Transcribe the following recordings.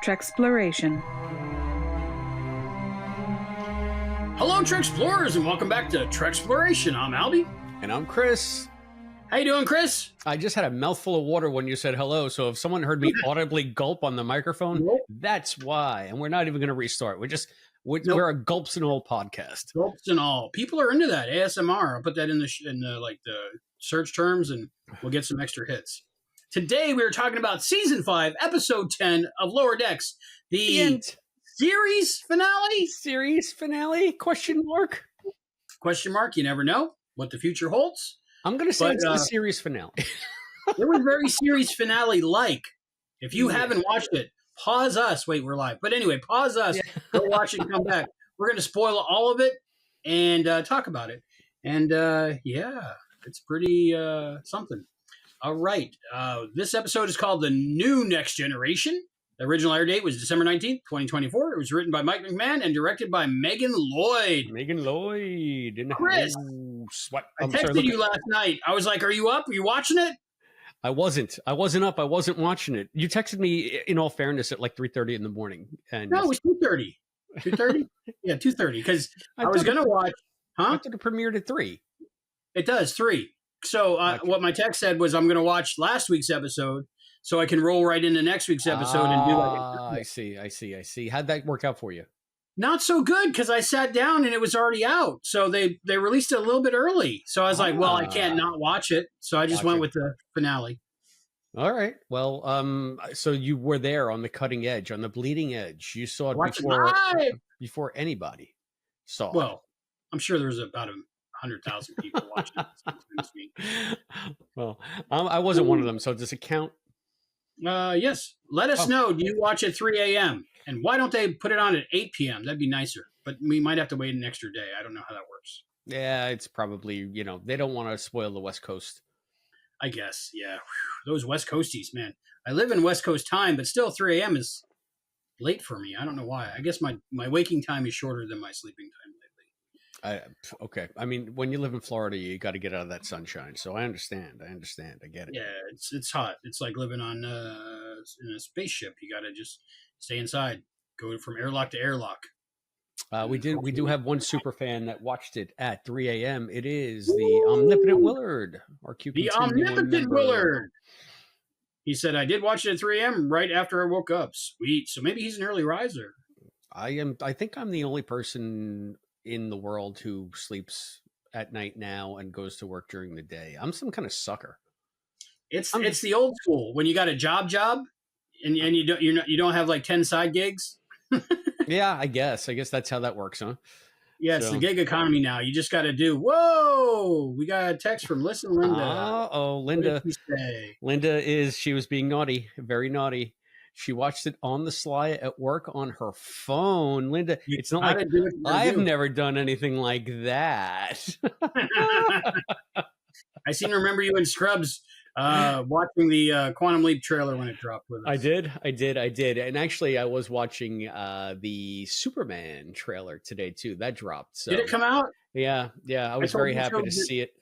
Treksploration. Hello, Treksplorers, and welcome back to Treksploration. I'm Albie. And I'm Chris. How you doing, Chris? I just had a mouthful of water when you said hello, so if someone heard me audibly gulp on the microphone, that's why. And we're not even going to restart. We're a gulps and all podcast. Gulps and all. People are into that ASMR. I'll put that in the search terms, and we'll get some extra hits. Today we are talking about Season 5, Episode 10 of Lower Decks, the series finale? Series finale? Question mark? Question mark. You never know what the future holds. I'm going to say it's the series finale. It was very series finale-like. If you haven't watched it, pause us. Wait, we're live. But anyway, pause us. Yeah. Go watch it and come back. We're going to spoil all of it and talk about it. And it's pretty something. All right. This episode is called The New Next Generation. The original air date was December 19th, 2024. It was written by Mike McMahon and directed by Megan Lloyd. Chris, I texted you last night. I was like, are you up? Are you watching it? I wasn't up. I wasn't watching it. You texted me, in all fairness, at like 3:30 in the morning. And no, it was 2:30. 2:30? Yeah, 2:30. Because I was going to watch. I thought it premiered at 3. It does, 3. So what my text said was I'm going to watch last week's episode so I can roll right into next week's episode and do like I see. How'd that work out for you? Not so good, because I sat down and it was already out. So they released it a little bit early. So I was like, well, I can't not watch it. So I just went with the finale. All right. Well, so you were there on the cutting edge, on the bleeding edge. You saw it before anybody saw it. Well, I'm sure there was about 100,000 people watching it. Well, I wasn't one of them. So does it count? Yes. Let us know. Do you watch at 3 a.m.? And why don't they put it on at 8 p.m.? That'd be nicer. But we might have to wait an extra day. I don't know how that works. Yeah, it's probably, they don't want to spoil the West Coast. I guess, yeah. Whew, those West Coasties, man. I live in West Coast time, but still 3 a.m. is late for me. I don't know why. I guess my waking time is shorter than my sleeping time lately. Okay. I mean, when you live in Florida, you got to get out of that sunshine. So I understand. I get it. Yeah, it's hot. It's like living on in a spaceship. You got to just stay inside. Go from airlock to airlock. We do have one super fan that watched it at 3 a.m. It is the Omnipotent Willard. The Omnipotent Willard. He said, I did watch it at 3 a.m. right after I woke up. Sweet. So maybe he's an early riser. I think I'm the only person in the world who sleeps at night now and goes to work during the day. I'm some kind of sucker. It's the old school when you got a job and you don't have like 10 side gigs. Yeah, I guess that's how that works, huh? Yeah, it's the gig economy now. You just got to do. Whoa, we got a text from Listen Linda. Linda. Linda she was being naughty, very naughty. She watched it on the sly at work on her phone. Linda, it's not like I've never done anything like that. I seem to remember you in Scrubs watching the Quantum Leap trailer when it dropped with us. I did. And actually, I was watching the Superman trailer today, too. That dropped. So. Did it come out? Yeah. I was very happy to see it.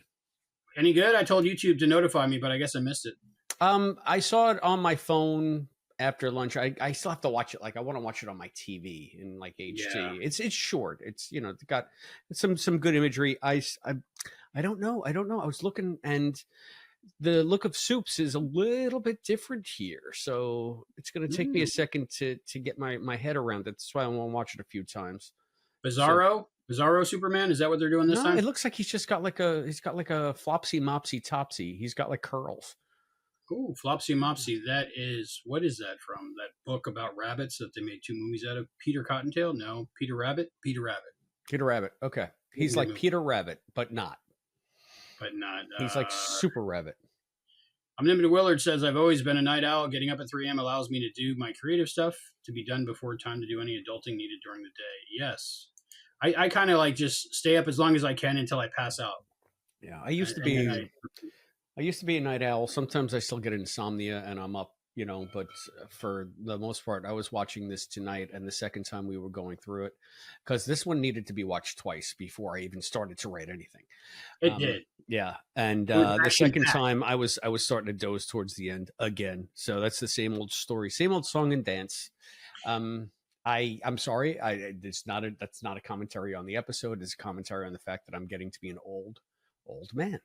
Any good? I told YouTube to notify me, but I guess I missed it. I saw it on my phone after lunch. I still have to watch it. Like, I want to watch it on my TV in like HT. Yeah. It's short. It's it's got some good imagery. I don't know. I was looking, and the look of Soups is a little bit different here. So it's going to take me a second to get my head around it. That's why I want to watch it a few times. Bizarro Superman. Is that what they're doing this time? It looks like he's got like a flopsy mopsy topsy. He's got like curls. Ooh, Flopsy Mopsy. What is that from? That book about rabbits that they made 2 movies out of? Peter Cottontail? No. Peter Rabbit? Peter Rabbit. Okay. He's like Peter Rabbit, but not. He's like Super Rabbit. Omnipotent Willard says, I've always been a night owl. Getting up at 3 a.m. allows me to do my creative stuff to be done before time to do any adulting needed during the day. Yes. I kind of like just stay up as long as I can until I pass out. Yeah. I used to be a night owl. Sometimes I still get insomnia and I'm up, but for the most part, I was watching this tonight and the second time we were going through it, because this one needed to be watched twice before I even started to write anything. It did. Yeah. And the second time I was starting to doze towards the end again. So that's the same old story, same old song and dance. I'm sorry. That's not a commentary on the episode. It's a commentary on the fact that I'm getting to be an old man.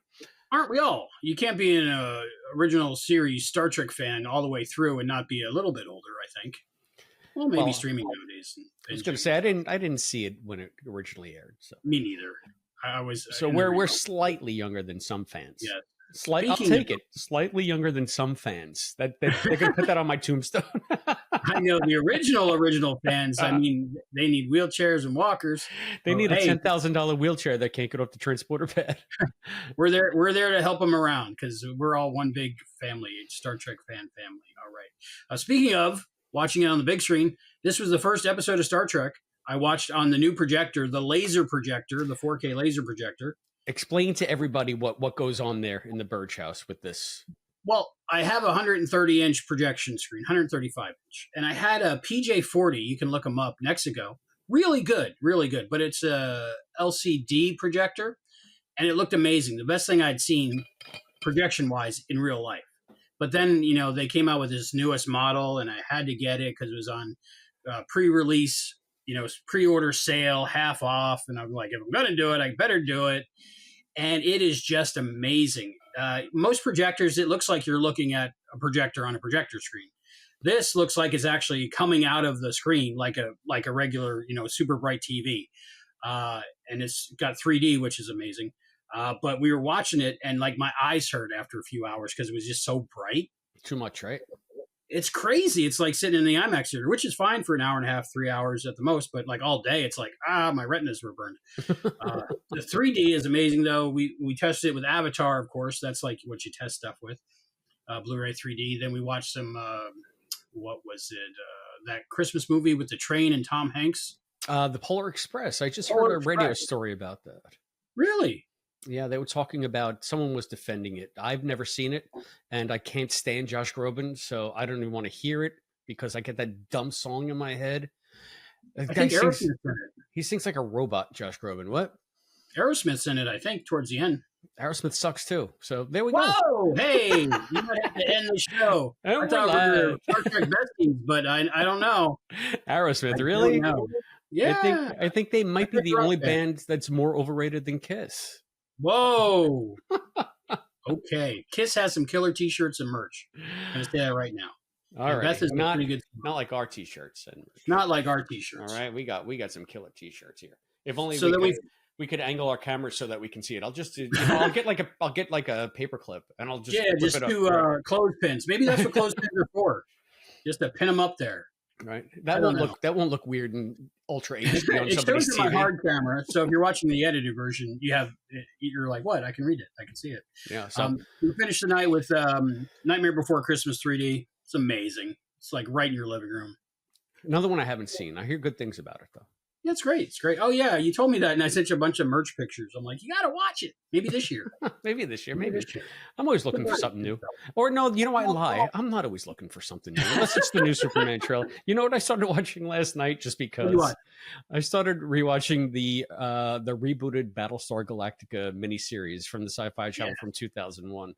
Aren't we all? You can't be an original series Star Trek fan all the way through and not be a little bit older, I think. Well, maybe streaming nowadays. I was going to say I didn't see it when it originally aired. So me neither. I was so we're slightly younger than some fans. Yeah, I'll take it. Slightly younger than some fans. That they're going to put that on my tombstone. I know the original fans. I mean, they need wheelchairs and walkers. They need a $10,000 wheelchair that can't get off the transporter pad. We're there to help them around because we're all one big family, Star Trek fan family. All right. Speaking of watching it on the big screen, this was the first episode of Star Trek I watched on the new projector, the laser projector, the 4K laser projector. Explain to everybody what goes on there in the Burge house with this. Well, I have a 130-inch projection screen, 135-inch, and I had a PJ40. You can look them up. Nexico, really good, but it's a LCD projector, and it looked amazing. The best thing I'd seen projection-wise in real life. But then, they came out with this newest model, and I had to get it because it was on pre-release, pre-order sale, half off. And I'm like, if I'm going to do it, I better do it. And it is just amazing. Most projectors, it looks like you're looking at a projector on a projector screen. This looks like it's actually coming out of the screen like a regular, super bright TV. And it's got 3D, which is amazing. But we were watching it and like my eyes hurt after a few hours because it was just so bright. Too much, right? It's crazy. It's like sitting in the IMAX theater, which is fine for an hour and a half, 3 hours at the most. But like all day, it's like, my retinas were burned. The 3D is amazing, though. We tested it with Avatar, of course. That's like what you test stuff with, Blu-ray 3D. Then we watched some, what was it? That Christmas movie with the train and Tom Hanks. The Polar Express. I just heard a radio story about that. Really? Yeah, they were talking about someone was defending it. I've never seen it, and I can't stand Josh Groban, so I don't even want to hear it because I get that dumb song in my head. I think Aerosmith's in it. He sings like a robot, Josh Groban. What? Aerosmith's in it, I think, towards the end. Aerosmith sucks too. So there we go. Whoa! Hey, you might have to end the show. I thought we were Star Trek besties, but I don't know. Aerosmith, really? Yeah. I think they might be the only band that's more overrated than Kiss. Whoa. Okay. Kiss has some killer t-shirts and merch. I'm going to say that right now. All right. Beth is not pretty good. Not like our t-shirts. And not like our t-shirts. All right. We got some killer t-shirts here. If only so we could angle our cameras so that we can see it. I'll just I'll get like a paper clip and I'll just just do clothespins. Maybe that's what clothespins are for. Just to pin them up there. Right. That won't look weird and ultra HD on somebody's TV. It shows my hard camera, so if you're watching the edited version, you're like, what? I can read it. I can see it. Yeah. So we finished the night with Nightmare Before Christmas 3D. It's amazing. It's like right in your living room. Another one I haven't seen. I hear good things about it though. Yeah, it's great. It's great. Oh yeah, you told me that, and I sent you a bunch of merch pictures. I'm like, you got to watch it. Maybe this year. Maybe this year. I'm always looking for something new. Or no, I lie. I'm not always looking for something new unless it's the new Superman trailer. You know what I started watching last night just because I started rewatching the rebooted Battlestar Galactica miniseries from the Sci-Fi Channel from 2001.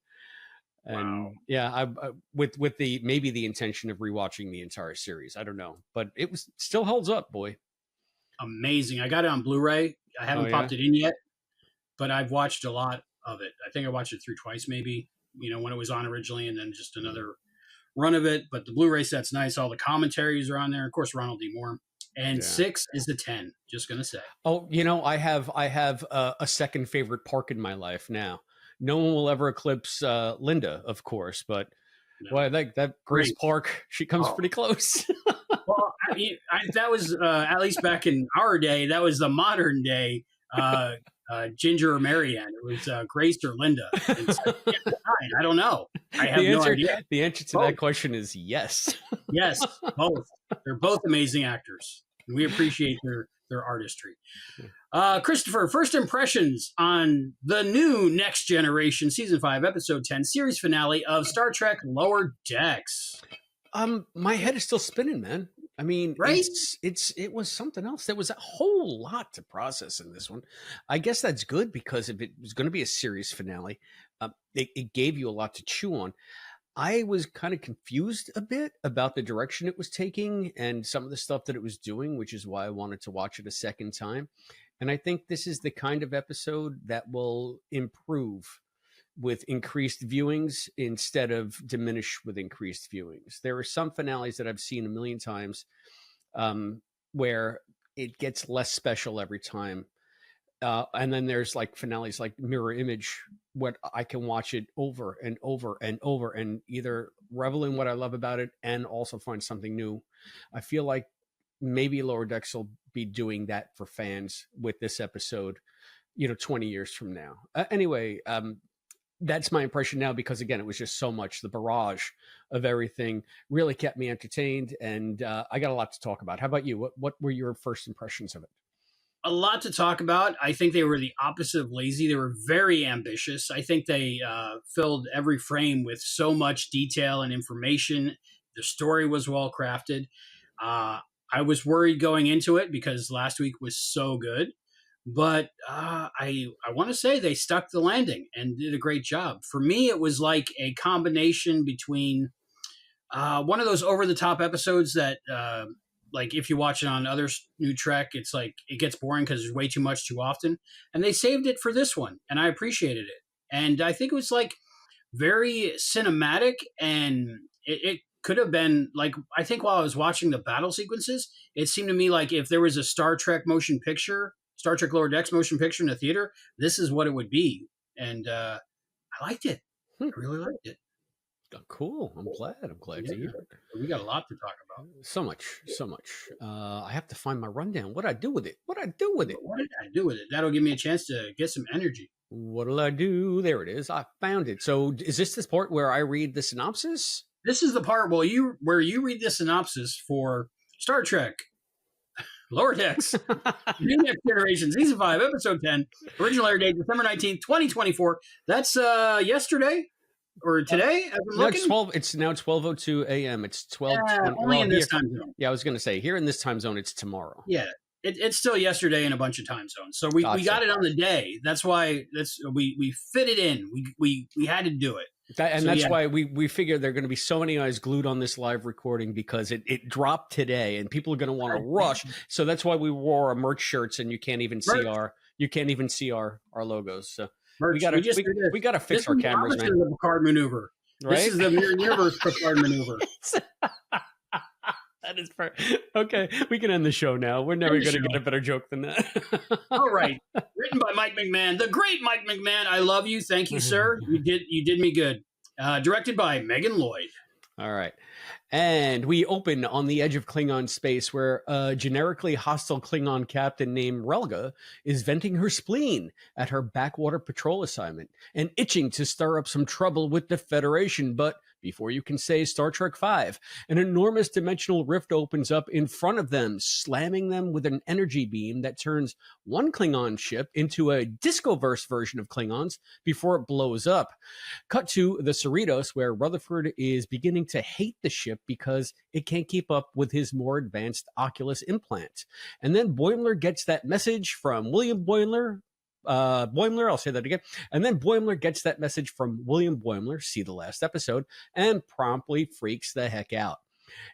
And I with the maybe the intention of rewatching the entire series. I don't know, but it still holds up, boy. Amazing. I got it on Blu-ray. I haven't popped it in yet, but I've watched a lot of it. I think I watched it through twice, maybe, when it was on originally, and then just another run of it. But the Blu-ray set's nice. All the commentaries are on there. Of course, Ronald D. Moore. And 6 is the 10. Just going to say. Oh, I have a second favorite park in my life now. No one will ever eclipse Linda, of course, but I think that Grace Park, she comes pretty close. Well, that was at least back in our day. That was the modern day Ginger or Marianne. It was Grace or Linda. I don't know. I have no idea. The answer to that question is yes. Yes, both. They're both amazing actors. And we appreciate their artistry. Christopher, first impressions on the new Next Generation Season 5, Episode 10 series finale of Star Trek Lower Decks. My head is still spinning, man. I mean, right? It was something else. There was a whole lot to process in this one. I guess that's good because if it was going to be a series finale, it gave you a lot to chew on. I was kind of confused a bit about the direction it was taking and some of the stuff that it was doing, which is why I wanted to watch it a second time. And I think this is the kind of episode that will improve with increased viewings instead of diminish with increased viewings. There are some finales that I've seen a million times where it gets less special every time. And then there's like finales like Mirror Image, what I can watch it over and over and over and either revel in what I love about it and also find something new. I feel like maybe Lower Decks will be doing that for fans with this episode, 20 years from now. Anyway, that's my impression now, because again, it was just so much. The barrage of everything really kept me entertained, and I got a lot to talk about. How about you? What were your first impressions of it? A lot to talk about. I think they were the opposite of lazy. They were very ambitious. I think they filled every frame with so much detail and information. The story was well crafted. I was worried going into it because last week was so good, but I want to say they stuck the landing and did a great job. For me, it was like a combination between one of those over-the-top episodes that like if you watch it on other new Trek, it's like it gets boring because there's way too much too often. And they saved it for this one, and I appreciated it. And I think it was like very cinematic, and it could have been like, I think while I was watching the battle sequences, it seemed to me like if there was a Star Trek Lower Decks motion picture in the theater, this is what it would be. And I liked it. I really liked it. Oh, cool. I'm glad to hear it. We got a lot to talk about. So much. I have to find my rundown. What I do with it? What did I do with it? That'll give me a chance to get some energy. What'll I do? There it is. I found it. So is this part where I read the synopsis? This is the part where you read the synopsis for Star Trek Lower Decks, New Next Generation, Season 5, Episode 10, original air date December 19th, 2024. That's yesterday. Or today? No, it's now 12:02 a.m. It's 12:20. Only in this time zone. Yeah, I was going to say, here in this time zone, it's tomorrow. Yeah, it's still yesterday in a bunch of time zones. So we got it on the day. That's why we fit it in. We had to do it. That's why we figured there are going to be so many eyes glued on this live recording, because it dropped today and people are going to want to rush. So that's why we wore our merch shirts, and you can't even see our logos. So. We gotta fix our cameras, man. The Picard maneuver. Right? This is the Mirror Universe Picard maneuver. That is perfect. Okay, we can end the show now. We're never going to get a better joke than that. All right. Written by Mike McMahon, the great Mike McMahon. I love you. Thank you, sir. You did me good. Directed by Megan Lloyd. All right. And we open on the edge of Klingon space, where a generically hostile Klingon captain named Relga is venting her spleen at her backwater patrol assignment and itching to stir up some trouble with the Federation. But before you can say Star Trek V, an enormous dimensional rift opens up in front of them, slamming them with an energy beam that turns one Klingon ship into a Discoverse version of Klingons before it blows up. Cut to the Cerritos, where Rutherford is beginning to hate the ship because it can't keep up with his more advanced Oculus implant. And then Boimler gets that message from William Boimler. I'll say that again. And then Boimler gets that message from William Boimler, see the last episode, and promptly freaks the heck out.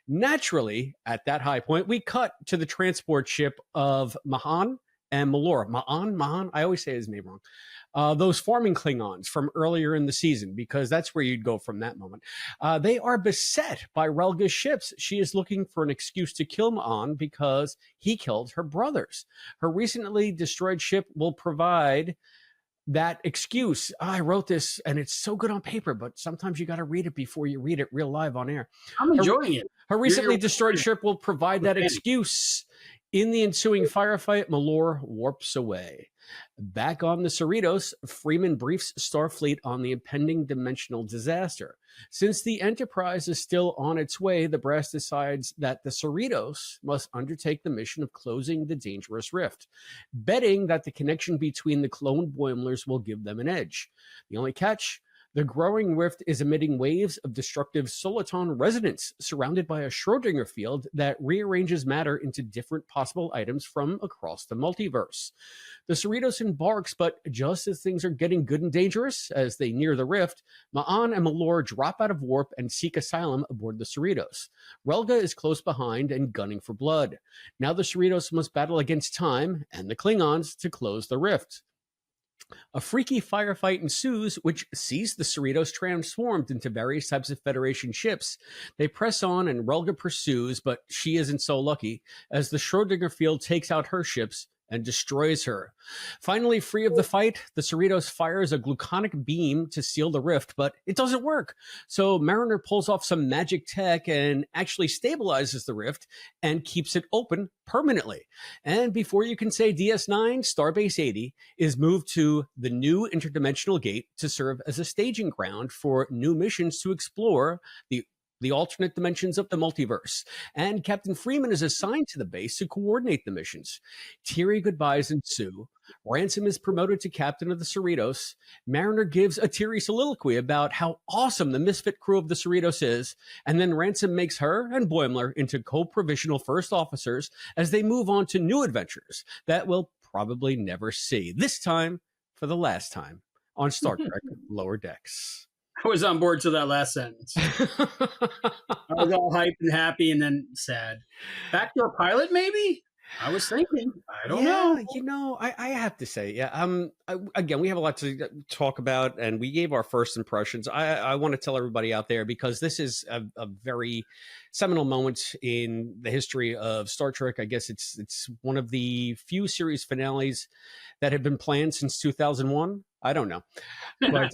Naturally, at that high point, we cut to the transport ship of Mahan and Melora. Mahan? I always say his name wrong. Those farming Klingons from earlier in the season, because that's where you'd go from that moment. They are beset by Relga's ships. She is looking for an excuse to kill Ma'an because he killed her brothers. Her recently destroyed ship will provide that excuse. I wrote this, and it's so good on paper, but sometimes you got to read it before you read it real live on air. I'm enjoying it. Her recently destroyed ship will provide that excuse. In the ensuing firefight, Melora warps away. Back on the Cerritos, Freeman briefs Starfleet on the impending dimensional disaster. Since the Enterprise is still on its way, the brass decides that the Cerritos must undertake the mission of closing the dangerous rift, betting that the connection between the cloned Boimlers will give them an edge. The only catch? The growing rift is emitting waves of destructive soliton resonance surrounded by a Schrodinger field that rearranges matter into different possible items from across the multiverse. The Cerritos embarks, but just as things are getting good and dangerous as they near the rift, Ma'an and Malor drop out of warp and seek asylum aboard the Cerritos. Relga is close behind and gunning for blood. Now the Cerritos must battle against time and the Klingons to close the rift. A freaky firefight ensues, which sees the Cerritos transformed into various types of Federation ships. They press on and Relga pursues, but she isn't so lucky, as the Schrodinger field takes out her ships and destroys her. Finally, free of the fight, the Cerritos fires a gluconic beam to seal the rift, but it doesn't work. So Mariner pulls off some magic tech and actually stabilizes the rift and keeps it open permanently. And before you can say DS9, Starbase 80 is moved to the new interdimensional gate to serve as a staging ground for new missions to explore the alternate dimensions of the multiverse. And Captain Freeman is assigned to the base to coordinate the missions. Teary goodbyes ensue. Ransom is promoted to captain of the Cerritos. Mariner gives a teary soliloquy about how awesome the misfit crew of the Cerritos is, and then Ransom makes her and Boimler into co-provisional first officers as they move on to new adventures that we'll probably never see, this time for the last time, on Star Trek Lower Decks. I was on board to that last sentence. I was all hyped and happy and then sad. Backdoor pilot, maybe? I was thinking. I don't know. You know, I have to say, again, we have a lot to talk about, and we gave our first impressions. I want to tell everybody out there, because this is a very seminal moment in the history of Star Trek. I guess it's one of the few series finales that have been planned since 2001. I don't know. But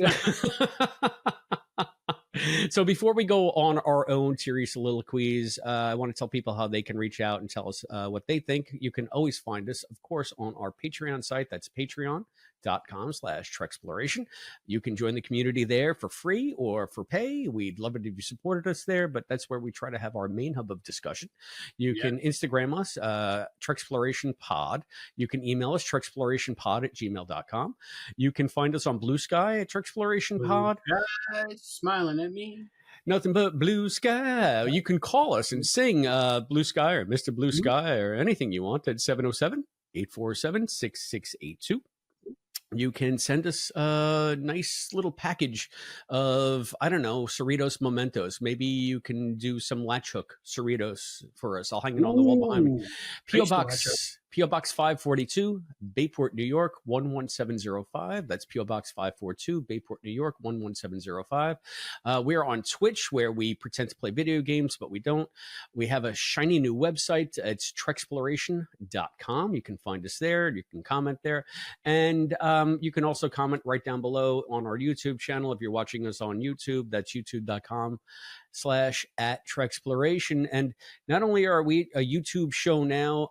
so before we go on our own teary soliloquies, I want to tell people how they can reach out and tell us what they think. You can always find us, of course, on our Patreon site. That's patreon.com/Treksploration. You can join the community there for free or for pay. We'd love it if you supported us there, but that's where we try to have our main hub of discussion. You can Instagram us, Treksploration Pod. You can email us, TreksPlorationPod@gmail.com. You can find us on Blue Sky at Treksploration Pod. Smiling at me. Nothing but blue sky. You can call us and sing Blue Sky or Mr. Blue Sky or anything you want at 707-847-6682. You can send us a nice little package of, I don't know, Cerritos mementos. Maybe you can do some latch hook Cerritos for us. I'll hang it on the wall behind me. P.O. Box 542, Bayport, New York, 11705. That's P.O. Box 542, Bayport, New York, 11705. We are on Twitch, where we pretend to play video games, but we don't. We have a shiny new website. It's Treksploration.com. You can find us there. You can comment there. And you can also comment right down below on our YouTube channel. If you're watching us on YouTube, that's youtube.com/@Treksploration. And not only are we a YouTube show now,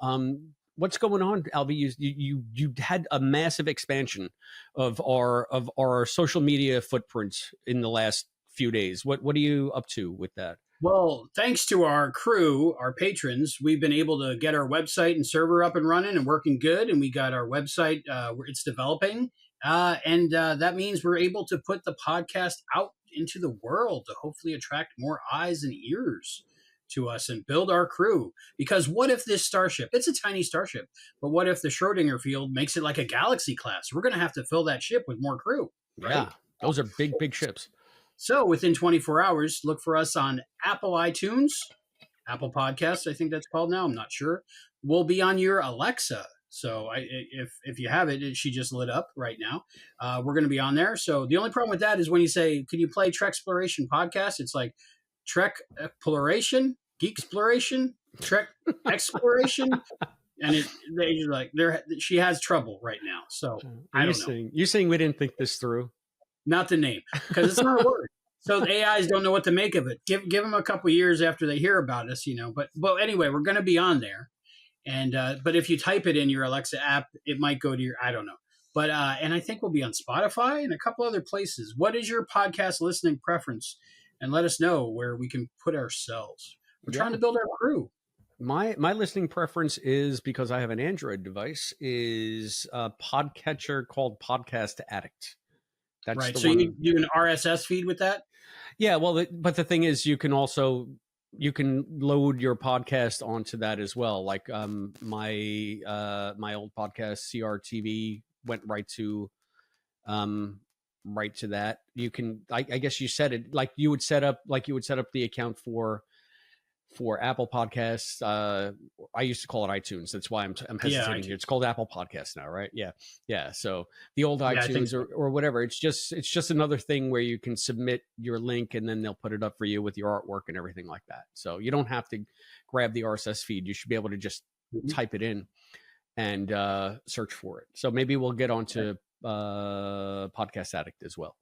what's going on, Albie? You had a massive expansion of our social media footprint in the last few days. What are you up to with that? Well, thanks to our crew, our patrons, we've been able to get our website and server up and running and working good. And we got our website, it's developing. And that means we're able to put the podcast out into the world to hopefully attract more eyes and ears to us and build our crew. Because what if this starship, it's a tiny starship, but what if the Schrodinger field makes it like a galaxy class? We're going to have to fill that ship with more crew. Right? Yeah, those are big ships. So within 24 hours, look for us on Apple iTunes, Apple Podcasts, I think that's called now. I'm not sure. We'll be on your Alexa. So if you have it, she just lit up right now. We're going to be on there. So the only problem with that is when you say, can you play Treksploration podcast? It's like Treksploration, Geeksploration, Trek Exploration. And she has trouble right now. So I don't know. You're saying we didn't think this through? Not the name, because it's not a word. So the AIs don't know what to make of it. Give them a couple years after they hear about us, But anyway, we're going to be on there. And but if you type it in your Alexa app, it might go to your, I don't know. But and I think we'll be on Spotify and a couple other places. What is your podcast listening preference? And let us know where we can put ourselves. We're trying to build our crew. My listening preference is, because I have an Android device, is a podcatcher called Podcast Addict. That's right. the So one. you do an RSS feed with that? Yeah, well, but the thing is, you can load your podcast onto that as well. Like my old podcast CRTV went right to that. You can, I guess you said it like you would set up the account for Apple Podcasts. I used to call it iTunes. That's why I'm hesitating here. It's called Apple Podcasts now, right? Yeah. So the old iTunes or whatever. It's just another thing where you can submit your link and then they'll put it up for you with your artwork and everything like that. So you don't have to grab the RSS feed. You should be able to just type it in and search for it. So maybe we'll get onto Podcast Addict as well.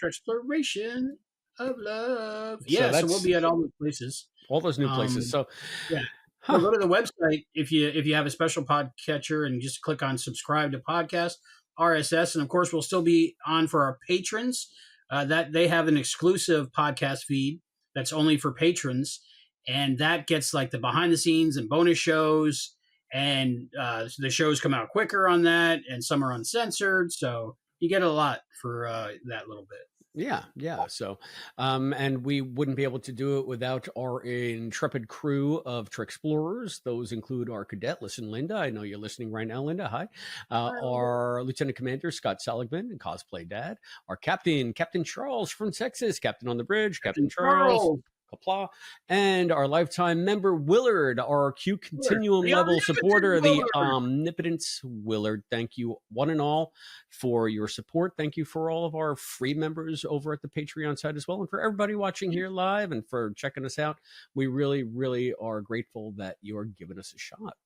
Treksplorration of love. Yeah, so we'll be at all those places. All those new places. So yeah. Well, go to the website if you have a special podcatcher and just click on subscribe to podcast RSS, and of course we'll still be on for our patrons. That they have an exclusive podcast feed that's only for patrons, and that gets like the behind the scenes and bonus shows, and the shows come out quicker on that, and some are uncensored, so you get a lot for that little bit. Yeah. So, and we wouldn't be able to do it without our intrepid crew of Treksplorers. Those include our cadet, Linda. I know you're listening right now, Linda. Hi. Our Lieutenant Commander, Scott Seligman, and Cosplay Dad. Our Captain Charles from Texas, Captain on the Bridge, Captain Charles. Kapla, and our lifetime member Willard, our Q Continuum level supporter, the Omnipotence Willard. Thank you, one and all, for your support. Thank you for all of our free members over at the Patreon side as well, and for everybody watching here live and for checking us out. We really, really are grateful that you're giving us a shot.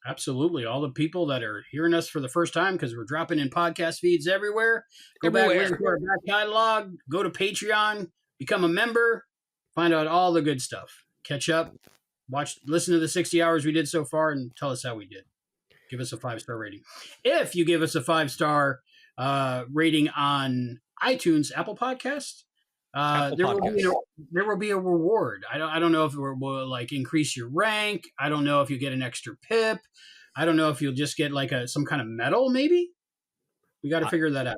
Absolutely. All the people that are hearing us for the first time, because we're dropping in podcast feeds everywhere. Go back, listen to our back catalog, go to Patreon, become a member. Find out all the good stuff. Catch up. Listen to the 60 hours we did so far and tell us how we did. Give us a 5-star rating. If you give us a 5-star rating on iTunes, Apple Podcast, there will be a reward. I don't know if it will like increase your rank. I don't know if you get an extra pip. I don't know if you'll just get like some kind of medal, maybe. We got to figure that out.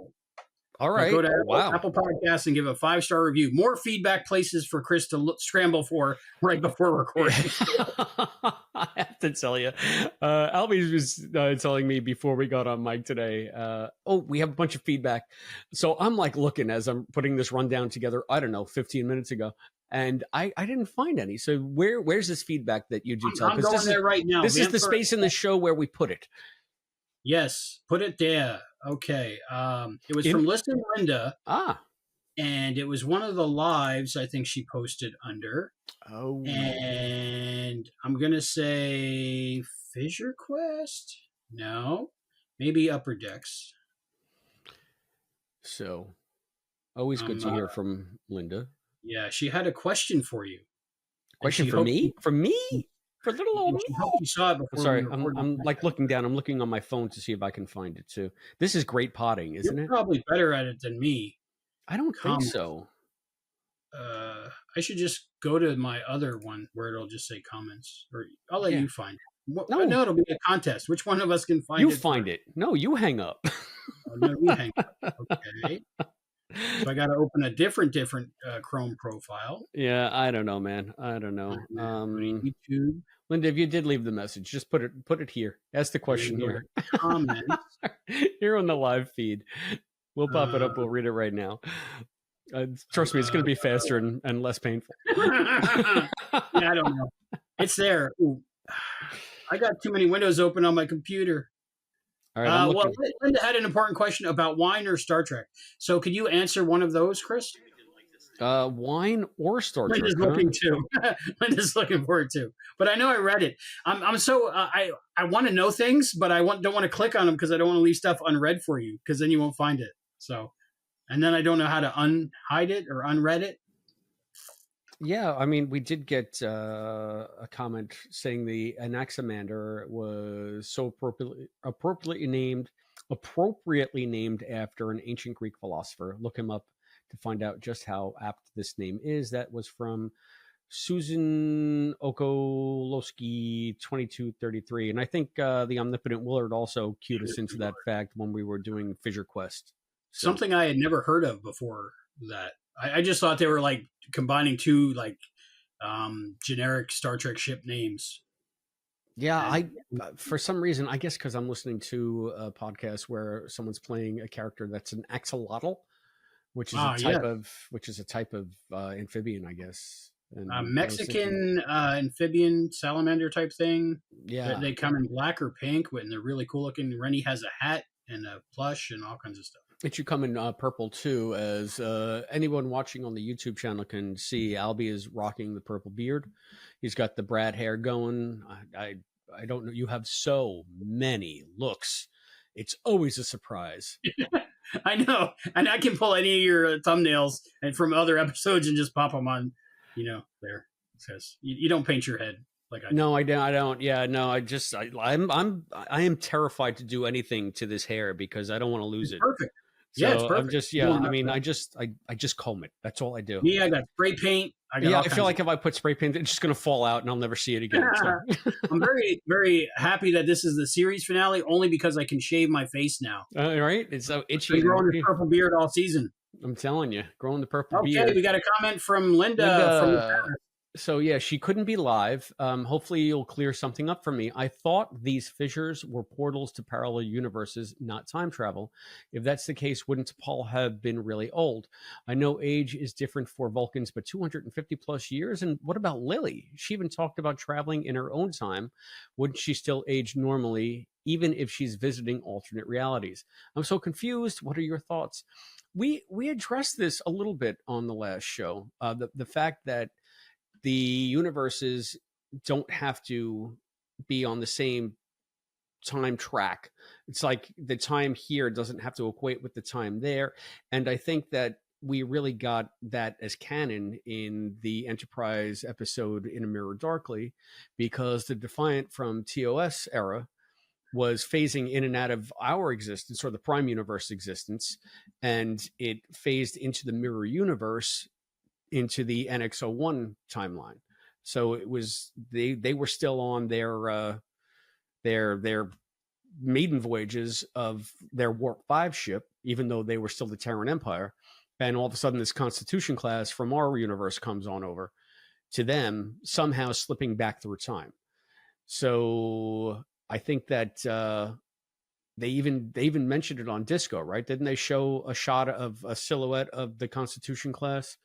All right. Go to Apple Podcasts and give a 5-star review. More feedback places for Chris to scramble for right before recording. I have to tell you, Albie was telling me before we got on mic today, we have a bunch of feedback. So I'm like looking as I'm putting this rundown together, I don't know, 15 minutes ago. And I didn't find any. So where's this feedback that you do tell? I'm going there right now. This is the space in the show where we put it. Yes, put it there. Okay. It was from Listen Linda. And it was one of the lives I think she posted under. Oh. And I'm going to say Fissure Quest? No. Maybe Upper Decks. So, always good to hear from Linda. Yeah, she had a question for you. Question for me? For me? For little old me. You saw it before. Sorry, I'm like looking down. I'm looking on my phone to see if I can find it too. This is great potting, isn't it? You're probably better at it than me. I don't think so. I should just go to my other one where it'll just say comments, or I'll let you find it. No, it'll be a contest. Which one of us can find it? You find it. No, you hang up. No, you hang up. Okay. So I got to open a different Chrome profile. Yeah, I don't know, man. I don't know. YouTube. Linda, if you did leave the message, just put it here. Ask the question here. Comments. Here on the live feed. We'll pop it up. We'll read it right now. Trust me, it's going to be faster and less painful. Yeah, I don't know. It's there. Ooh. I got too many windows open on my computer. All right, Linda had an important question about wine or Star Trek. So could you answer one of those, Chris? Wine or Star Trek? Linda's looking too. Linda's looking for it too. But I know I read it. I'm so I want to know things, but I don't want to click on them because I don't want to leave stuff unread for you because then you won't find it. So, and then I don't know how to unhide it or unread it. Yeah, I mean, we did get a comment saying the Anaximander was so appropriately named after an ancient Greek philosopher. Look him up to find out just how apt this name is. That was from Susan Okolowski 2233, and I think the Omnipotent Willard also cued us into that fact when we were doing Fissure Quest. So. Something I had never heard of before that. I just thought they were like combining two like generic Star Trek ship names. Yeah, And, for some reason, I guess because I'm listening to a podcast where someone's playing a character that's an axolotl, which is a type yeah, of amphibian, I guess. And I was thinking, Mexican amphibian salamander type thing. yeah, They come in black or pink, and they're really cool looking. Rennie has a hat and a plush and all kinds of stuff. it should come in purple too. As anyone watching on the YouTube channel can see, Albie is rocking the purple beard. He's got the Brad hair going. I don't know. You have so many looks. It's always a surprise. I know, and I can pull any of your thumbnails and from other episodes and just pop them on, there. Because you don't paint your head like I do. No, I don't. Yeah, no, I am terrified to do anything to this hair because I don't want to lose it. Perfect. So yeah, it's perfect. I'm just, yeah. I mean, I just comb it. That's all I do. Me, I got spray paint. I feel like if I put spray paint, it's just going to fall out and I'll never see it again. So. I'm very, very happy that this is the series finale, only because I can shave my face now. Right? It's so itchy. I've been growing this purple beard all season. I'm telling you, growing the purple beard. Okay, we got a comment from Linda. So yeah, she couldn't be live. Hopefully you'll clear something up for me. I thought these fissures were portals to parallel universes, not time travel. If that's the case, wouldn't Paul have been really old? I know age is different for Vulcans, but 250 plus years. And what about Lily? She even talked about traveling in her own time. Wouldn't she still age normally, even if she's visiting alternate realities? I'm so confused. What are your thoughts? We addressed this a little bit on the last show. The fact that the universes don't have to be on the same time track. It's like the time here doesn't have to equate with the time there. And I think that we really got that as canon in the Enterprise episode In a Mirror Darkly, because the Defiant from TOS era was phasing in and out of our existence, or the Prime Universe existence, and it phased into the Mirror Universe, into the NX-01 timeline. So it was they were still on their maiden voyages of their Warp 5 ship, even though they were still the Terran Empire. And all of a sudden this Constitution class from our universe comes on over to them, somehow slipping back through time. So I think that they even mentioned it on Disco, right? Didn't they show a shot of a silhouette of the Constitution class?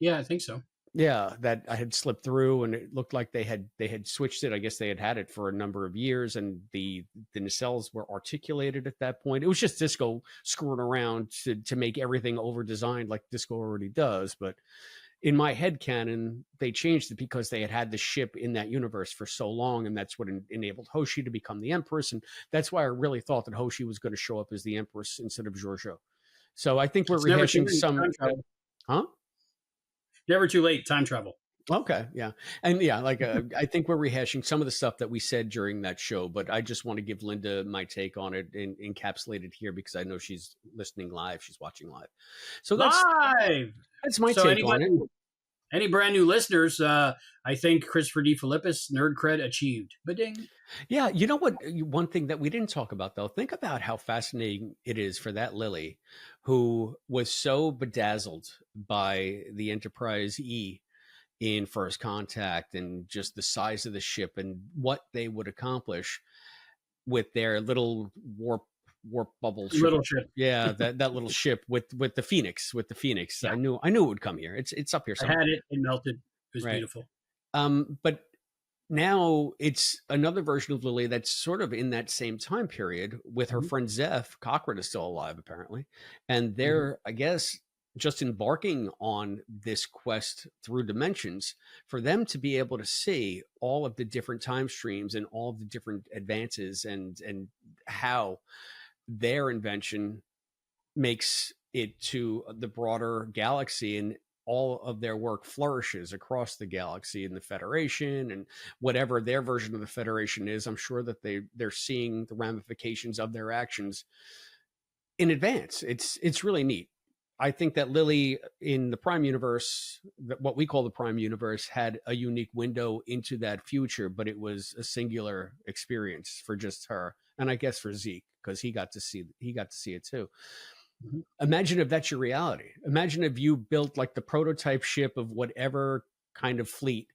Yeah, I think so. Yeah, that I had slipped through, and it looked like they had switched it. I guess they had it for a number of years, and the nacelles were articulated at that point. It was just Disco screwing around to make everything over designed like Disco already does. But in my head canon, they changed it because they had the ship in that universe for so long, and that's what enabled Hoshi to become the Empress. And that's why I really thought that Hoshi was going to show up as the Empress instead of Giorgio. So I think we're rehashing some. Huh? Never too late. Time travel. Okay. Yeah. And yeah, like I think we're rehashing some of the stuff that we said during that show, but I just want to give Linda my take on it and encapsulate it here because I know she's listening live. She's watching live. So that's live. That's my take on it. Any brand new listeners, I think Christopher D. Philippus, Nerd Cred achieved. Ba-ding. Yeah. You know what? One thing that we didn't talk about, though, think about how fascinating it is for that Lily, who was so bedazzled by the Enterprise E in First Contact and just the size of the ship and what they would accomplish with their little warp bubble ship. Little ship. Yeah, that little ship with the Phoenix. Yeah. I knew it would come here. It's up here somewhere. I had it. It melted. It was beautiful. But now it's another version of Lily that's sort of in that same time period with her friend Zeph. Cochrane is still alive, apparently. And they're, I guess, just embarking on this quest through dimensions for them to be able to see all of the different time streams and all of the different advances and how their invention makes it to the broader galaxy, and all of their work flourishes across the galaxy and the Federation and whatever their version of the Federation is. I'm sure that they're seeing the ramifications of their actions in advance. It's really neat. I think that Lily in the Prime Universe, what we call the Prime Universe, had a unique window into that future, but it was a singular experience for just her, and I guess for Zeke, because he got to see it too. Mhm. Imagine if that's your reality. Imagine if you built like the prototype ship of whatever kind of fleet,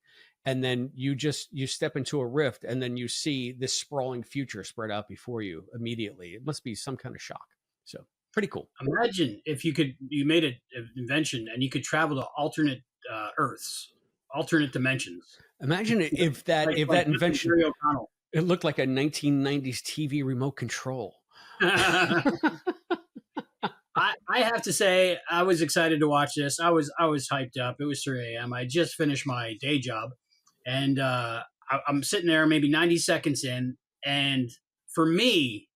and then you step into a rift, and then you see this sprawling future spread out before you immediately. It must be some kind of shock. So pretty cool. Imagine if you made an invention and you could travel to alternate Earths, alternate dimensions. Imagine if that invention Jerry O'Connell. it looked like a 1990s TV remote control. I have to say, I was excited to watch this. I was hyped up. It was 3 a.m. I just finished my day job, and I'm sitting there maybe 90 seconds in, and for me,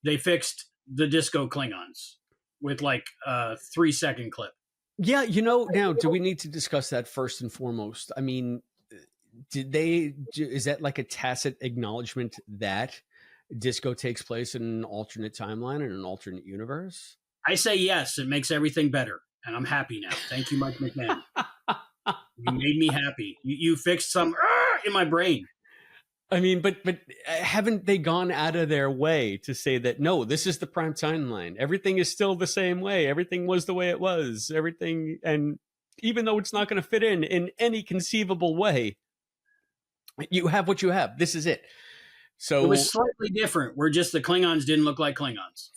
they fixed the disco Klingons with like a 3-second clip. Yeah, now do we need to discuss that first and foremost? I mean, is that like a tacit acknowledgement that disco takes place in an alternate timeline, in an alternate universe? I say yes. It makes everything better, and I'm happy now. Thank you, Mike McMahon. You made me happy. You fixed some in my brain. I mean, but haven't they gone out of their way to say that, no, this is the prime timeline. Everything is still the same way. Everything was the way it was. Everything, and even though it's not going to fit in any conceivable way, you have what you have. This is it. So it was slightly different. Where just the Klingons didn't look like Klingons.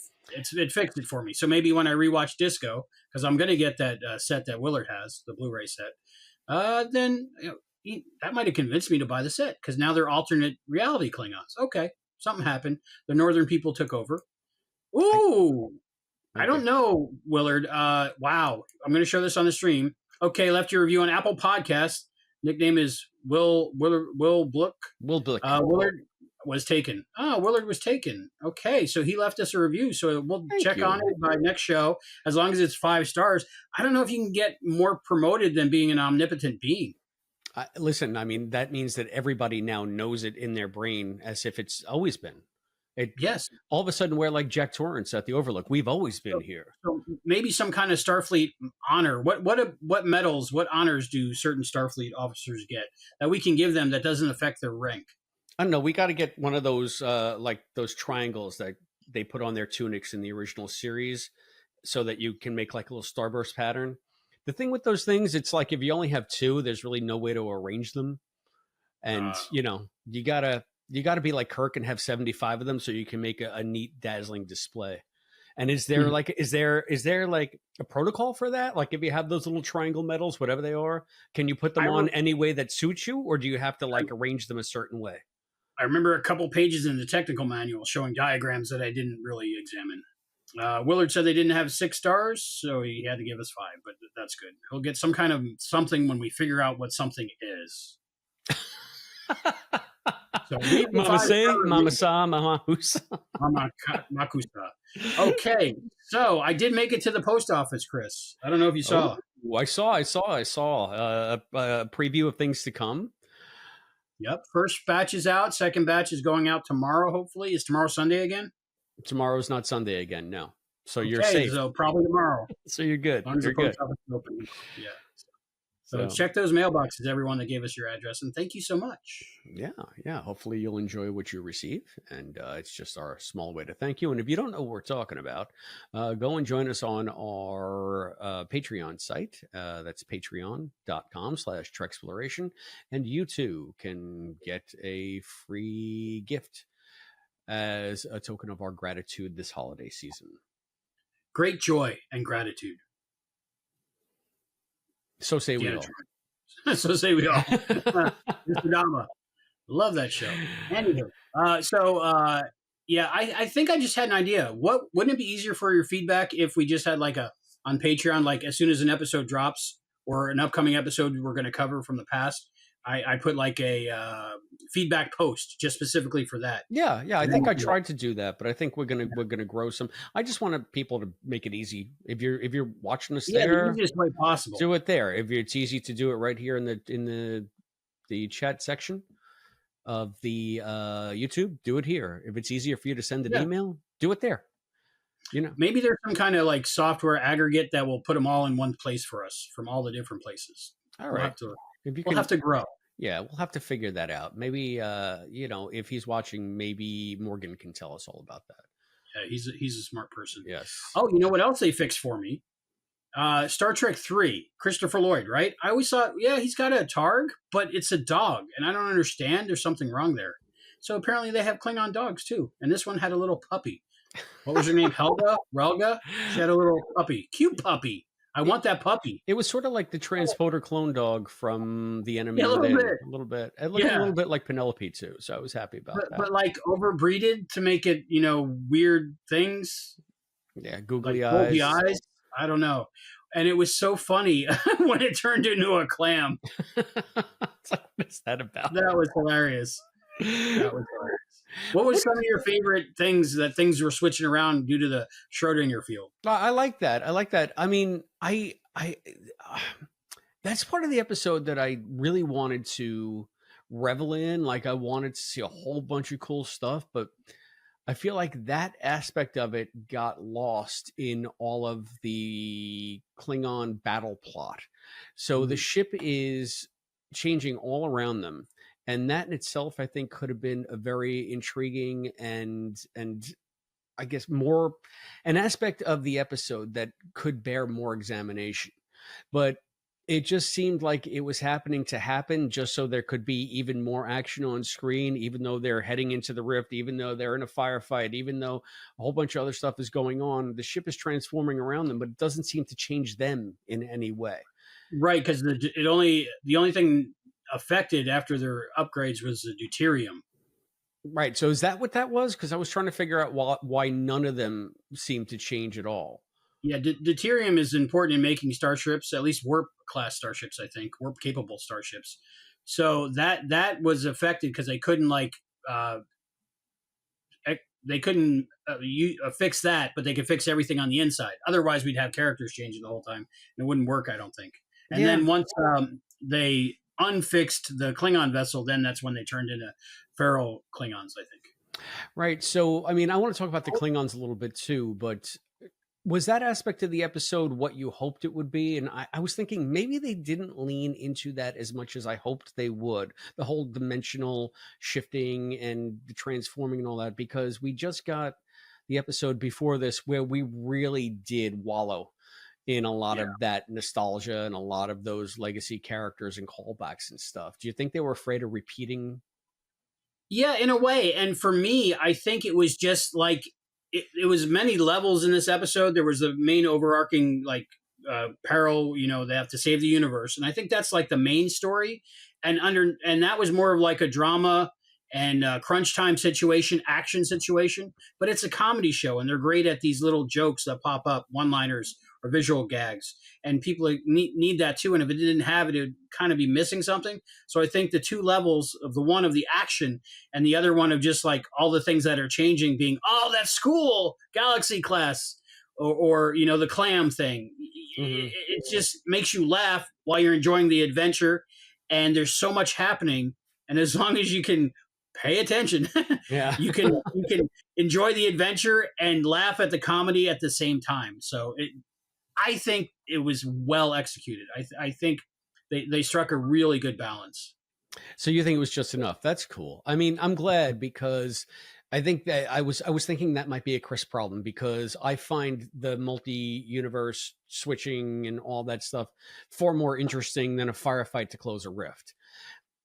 It fixed it for me. So maybe when I rewatch Disco, because I'm going to get that set that Willard has, the Blu-ray set, then that might have convinced me to buy the set, because now they're alternate reality Klingons. Okay, something happened. The Northern people took over. Ooh, I don't know, Willard. Wow, I'm going to show this on the stream. Okay, left your review on Apple Podcasts. Nickname is Will Blook. Will Blook. Willard was taken. Oh, Willard was taken. Okay, so he left us a review. So we'll check on it by next show, as long as it's 5 stars. I don't know if you can get more promoted than being an omnipotent being. Listen, I mean, that means that everybody now knows it in their brain as if it's always been. Yes. All of a sudden, we're like Jack Torrance at the Overlook. We've always been here. So maybe some kind of Starfleet honor. What medals, what honors do certain Starfleet officers get that we can give them that doesn't affect their rank? I don't know. We got to get one of those, like those triangles that they put on their tunics in the original series, so that you can make like a little starburst pattern. The thing with those things, it's like if you only have 2, there's really no way to arrange them, and you gotta be like Kirk and have 75 of them so you can make a neat, dazzling display. And is there is there like a protocol for that? Like if you have those little triangle medals, whatever they are, can you put them on any way that suits you, or do you have to like arrange them a certain way? I remember a couple pages in the technical manual showing diagrams that I didn't really examine. Willard said they didn't have 6 stars, so he had to give us 5, but that's good. He'll get some kind of something when we figure out what something is. So Mama say, Mama sa, Mama husa. Mama makusa. Okay, so I did make it to the post office, Chris. I don't know if you saw. Oh, I saw a preview of things to come. Yep. First batch is out. Second batch is going out tomorrow, hopefully. Is tomorrow Sunday again? Tomorrow's not Sunday again, no. So you're safe. So probably tomorrow. So you're good. You're good. Open. Yeah. So check those mailboxes, everyone that gave us your address, and thank you so much. Yeah. Hopefully you'll enjoy what you receive, and it's just our small way to thank you. And if you don't know what we're talking about, go and join us on our Patreon site. That's patreon.com/Treksploration, and you too can get a free gift as a token of our gratitude this holiday season. Great joy and gratitude. So say we all. So say we all. Mr. Dama. Love that show. Anywho, I think I just had an idea. Wouldn't it be easier for your feedback if we just had like on Patreon, like as soon as an episode drops or an upcoming episode we're going to cover from the past, I put like a feedback post just specifically for that. Yeah. I think I tried to do that, but I think we're gonna grow some. I just wanted people to make it easy. If you're watching us there, the easiest way possible. Do it there. If it's easy to do it right here in the chat section of the YouTube, do it here. If it's easier for you to send an email, do it there. Maybe there's some kind of like software aggregate that will put them all in one place for us from all the different places. All right. We'll have to grow. Yeah, we'll have to figure that out. Maybe, if he's watching, maybe Morgan can tell us all about that. Yeah, he's a smart person. Yes. Oh, you know what else they fixed for me? Star Trek 3, Christopher Lloyd, right? I always thought, yeah, he's got a Targ, but it's a dog, and I don't understand. There's something wrong there. So apparently they have Klingon dogs too, and this one had a little puppy. What was her name? Helga? Relga? She had a little puppy. Cute puppy. I want that puppy. It was sort of like the transporter clone dog from The Enemy Yeah, a little Within. bit. A little bit. It looked a little bit like Penelope too, so I was happy about that. But like overbreeded to make it, weird things. Yeah, googly like eyes. I don't know. And it was so funny when it turned into a clam. It's like, what is that about? That was hilarious. What was some of your favorite things that things were switching around due to the Schrodinger field? I like that. I mean, that's part of the episode that I really wanted to revel in. Like, I wanted to see a whole bunch of cool stuff, but I feel like that aspect of it got lost in all of the Klingon battle plot. So the ship is changing all around them. And that in itself, I think, could have been a very intriguing and I guess more an aspect of the episode that could bear more examination. But it just seemed like it was happening to happen just so there could be even more action on screen, even though they're heading into the rift, even though they're in a firefight, even though a whole bunch of other stuff is going on. The ship is transforming around them, but it doesn't seem to change them in any way. Right, because the only thing affected after their upgrades was the deuterium. Right. So is that what that was? Because I was trying to figure out why none of them seemed to change at all. Yeah, deuterium is important in making starships, at least warp class starships, I think, warp capable starships. So that was affected because they couldn't fix that, but they could fix everything on the inside. Otherwise, we'd have characters changing the whole time. And it wouldn't work, I don't think. And then once they unfixed the Klingon vessel, then that's when they turned into feral Klingons, I think. Right. So, I mean, I want to talk about the Klingons a little bit too, but was that aspect of the episode what you hoped it would be? And I was thinking maybe they didn't lean into that as much as I hoped they would. The whole dimensional shifting and the transforming and all that, because we just got the episode before this where we really did wallow in a lot of that nostalgia and a lot of those legacy characters and callbacks and stuff. Do you think they were afraid of repeating? Yeah, in a way. And for me, I think it was just like, it was many levels in this episode. There was the main overarching peril, they have to save the universe. And I think that's like the main story. And that was more of like a drama and crunch time situation, action situation. But it's a comedy show, and they're great at these little jokes that pop up, one-liners or visual gags. And people need that too. And if it didn't have it, it would kind of be missing something. So I think the two levels of the one of the action and the other one of just like all the things that are changing being, oh, that's cool, Galaxy class, or the clam thing. Mm-hmm. It just makes you laugh while you're enjoying the adventure. And there's so much happening. And as long as you can pay attention, you can enjoy the adventure and laugh at the comedy at the same time. So I think it was well executed. I think they struck a really good balance. So you think it was just enough? That's cool. I mean, I'm glad, because I think that I was thinking that might be a Chris problem, because I find the multi-universe switching and all that stuff far more interesting than a firefight to close a rift.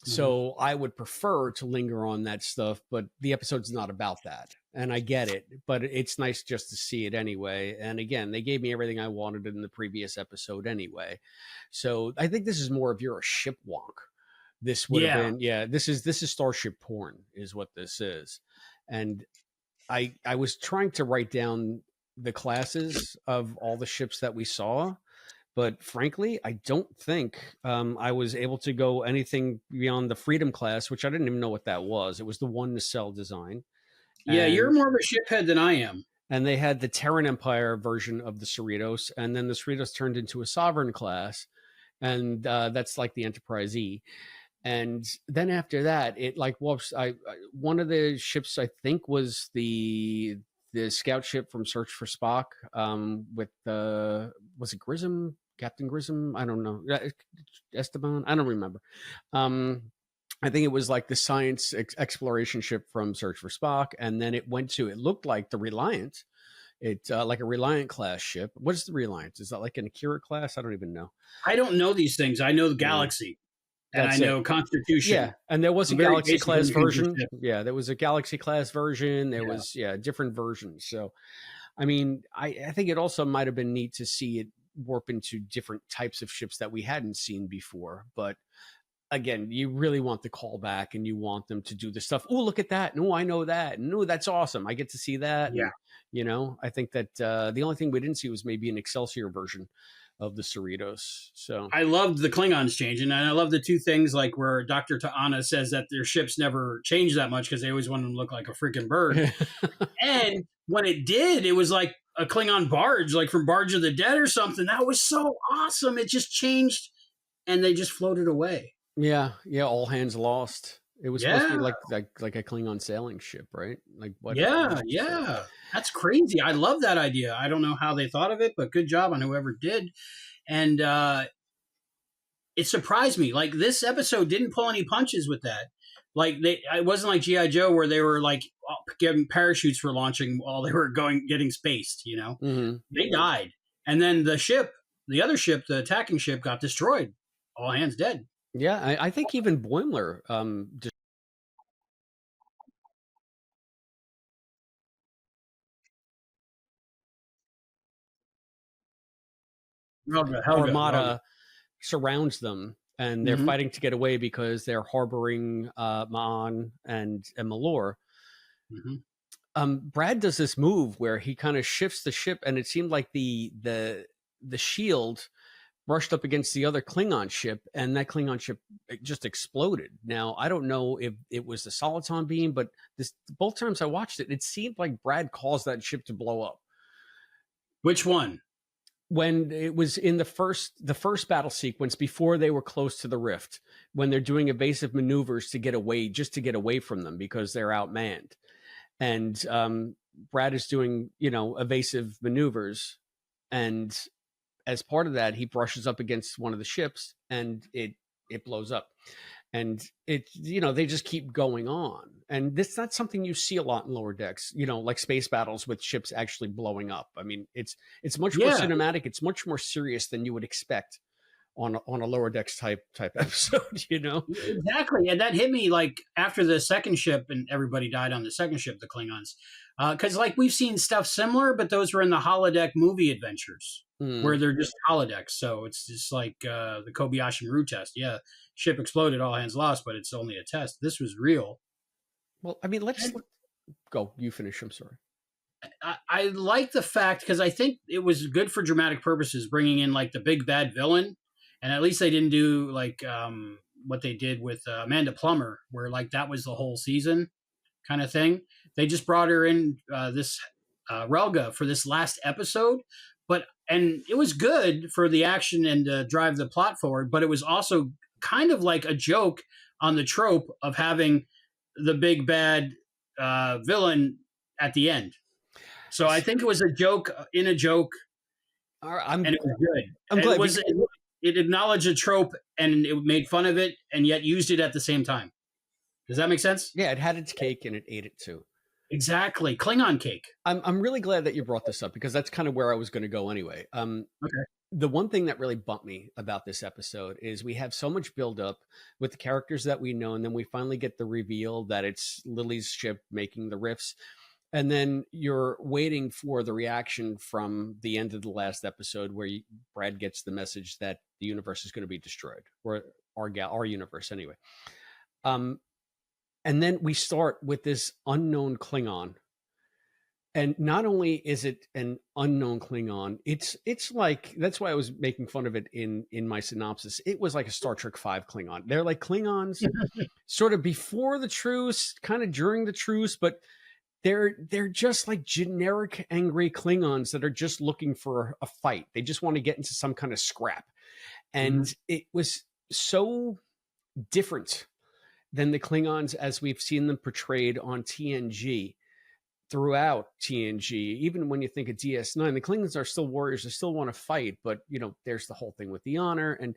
So I would prefer to linger on that stuff, but the episode's not about that. And I get it, but it's nice just to see it anyway. And again, they gave me everything I wanted in the previous episode anyway. So I think this is more of you're a ship wonk. This would have been, this is Starship porn is what this is. And I was trying to write down the classes of all the ships that we saw, but frankly, I don't think I was able to go anything beyond the Freedom class, which I didn't even know what that was. It was the one nacelle design. Yeah, you're more of a ship head than I am. And they had the Terran Empire version of the Cerritos, and then the Cerritos turned into a Sovereign class, and that's like the Enterprise E. And then after that, it one of the ships I think was the scout ship from Search for Spock with was it Grissom? Captain Grissom? I don't know. Esteban? I don't remember. I think it was like the science exploration ship from Search for Spock, and then it looked like the Reliant. It like a Reliant class ship. What is the Reliant? Is that like an Akira class? I don't even know. I don't know these things. I know the Galaxy, and I know Constitution. Yeah, and there was a Very Galaxy basic class version. ship. Yeah, there was a Galaxy class version. There was different versions. So, I mean, I think it also might have been neat to see it warp into different types of ships that we hadn't seen before. But again, you really want the callback, and you want them to do the stuff. Oh, look at that! No, I know that. No, that's awesome. I get to see that. Yeah. And, you know, I think that the only thing we didn't see was maybe an Excelsior version of the Cerritos. So I loved the Klingons changing, and I love the two things like where Dr. Ta'ana says that their ships never change that much because they always want them to look like a freaking bird. And when it did, it was like a Klingon barge, like from Barge of the Dead or something. That was so awesome. It just changed, and they just floated away. Yeah, all hands lost. It was supposed to be like a Klingon sailing ship, right? Like what? Yeah. That's crazy. I love that idea. I don't know how they thought of it, but good job on whoever did. And it surprised me. Like this episode didn't pull any punches with that. Like it wasn't like G.I. Joe where they were like giving parachutes for launching while they were getting spaced. You know, They died, and then the other ship, the attacking ship, got destroyed. All hands dead. Yeah, I think even Boimler Armada surrounds them, and they're fighting to get away because they're harboring Ma'an and Malor. Brad does this move where he kind of shifts the ship, and it seemed like the shield brushed up against the other Klingon ship, and that Klingon ship just exploded. Now, I don't know if it was the Soliton beam, but both times I watched it, it seemed like Brad caused that ship to blow up. Which one? When it was in the first battle sequence before they were close to the rift, when they're doing evasive maneuvers to get away from them because they're outmanned. And Brad is doing, evasive maneuvers, and as part of that, he brushes up against one of the ships, and it blows up. And they just keep going on. And that's not something you see a lot in lower decks, like space battles with ships actually blowing up. I mean, it's much more cinematic. It's much more serious than you would expect on a lower decks type episode, Exactly. And that hit me like after the second ship and everybody died on the second ship, the Klingons. Because like we've seen stuff similar, but those were in the holodeck movie adventures where they're just holodecks. So it's just like the Kobayashi Maru test. Yeah, ship exploded, all hands lost, but it's only a test. This was real. Well, I mean, let's go. You finish. I'm sorry. I like the fact because I think it was good for dramatic purposes, bringing in like the big bad villain, and at least they didn't do like what they did with Amanda Plummer, where like that was the whole season kind of thing. They just brought her in this Relga for this last episode, and it was good for the action and drive the plot forward, but it was also kind of like a joke on the trope of having the big bad villain at the end. So I think it was a joke in a joke, and it was good. I'm glad it acknowledged a trope and it made fun of it, and yet used it at the same time. Does that make sense? Yeah, it had its cake and it ate it too. Exactly, Klingon cake. I'm really glad that you brought this up because that's kind of where I was going to go anyway. Okay. The one thing that really bumped me about this episode is we have so much buildup with the characters that we know, and then we finally get the reveal that it's Lily's ship making the rifts. And then you're waiting for the reaction from the end of the last episode where Brad gets the message that the universe is going to be destroyed, or our universe anyway. And then we start with this unknown Klingon. And not only is it an unknown Klingon, it's like, that's why I was making fun of it in my synopsis. It was like a Star Trek V Klingon. They're like Klingons sort of before the truce, kind of during the truce, but they're just like generic angry Klingons that are just looking for a fight. They just want to get into some kind of scrap. And it was so different than the Klingons as we've seen them portrayed on TNG. Throughout TNG, even when you think of DS9, the Klingons are still warriors. They still want to fight, but there's the whole thing with the honor. And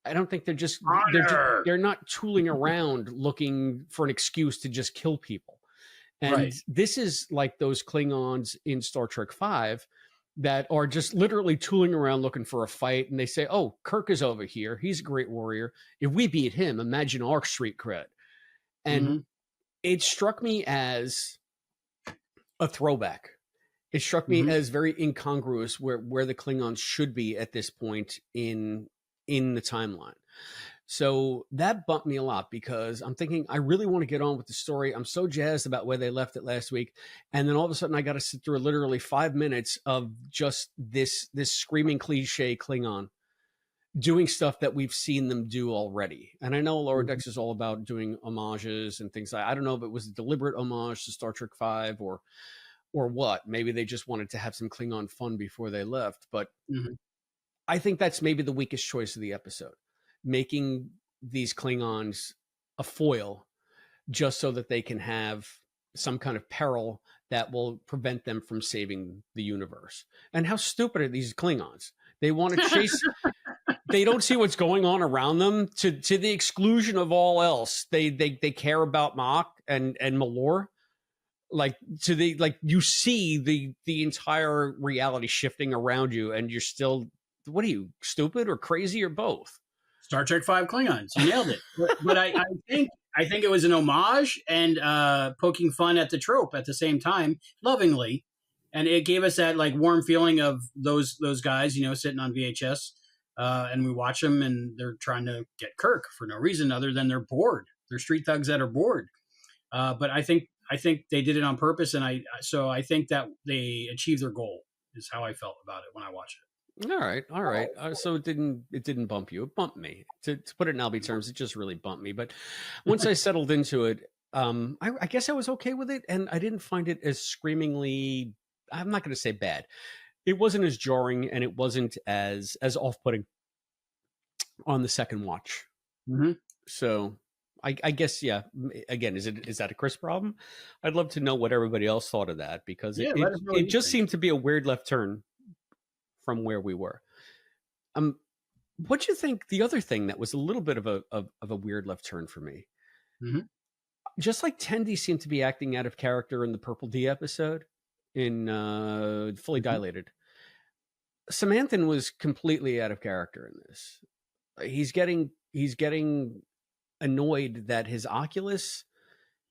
I don't think Honor. they're not tooling around looking for an excuse to just kill people. And Right. this is like those Klingons in Star Trek V that are just literally tooling around looking for a fight. And they say, oh, Kirk is over here. He's a great warrior. If we beat him, imagine our street cred. And it struck me as a throwback. It struck me as very incongruous where the Klingons should be at this point in the timeline. So that bumped me a lot because I'm thinking I really want to get on with the story. I'm so jazzed about where they left it last week. And then all of a sudden I got to sit through literally 5 minutes of just this screaming cliche Klingon doing stuff that we've seen them do already. And I know Lower Decks is all about doing homages and things like I don't know if it was a deliberate homage to Star Trek V or what. Maybe they just wanted to have some Klingon fun before they left. But I think that's maybe the weakest choice of the episode. Making these Klingons a foil just so that they can have some kind of peril that will prevent them from saving the universe. And how stupid are these Klingons? They want to chase... They don't see what's going on around them to the exclusion of all else. They care about Mach and Malor. Like you see the entire reality shifting around you, and you're still, what are you, stupid or crazy or both? Star Trek V Klingons, you nailed it. But I think it was an homage and poking fun at the trope at the same time, lovingly, and it gave us that like warm feeling of those guys, sitting on VHS, and we watch them, and they're trying to get Kirk for no reason other than they're bored. They're street thugs that are bored. But I think they did it on purpose, and I think that they achieved their goal. Is how I felt about it when I watched it. All right. So it didn't bump you. It bumped me. To put it in Albie terms, it just really bumped me. But once I settled into it, I guess I was okay with it, and I didn't find it as screamingly. I'm not going to say bad. It wasn't as jarring, and it wasn't as off-putting on the second watch. So I guess, yeah. Again, is that a Chris problem? I'd love to know what everybody else thought of that, because it just seemed to be a weird left turn from where we were. What do you think? The other thing that was a little bit of a weird left turn for me, just like Tendi seemed to be acting out of character in the Purple D episode in Fully Dilated, Samanthan was completely out of character in this. He's getting annoyed that his Oculus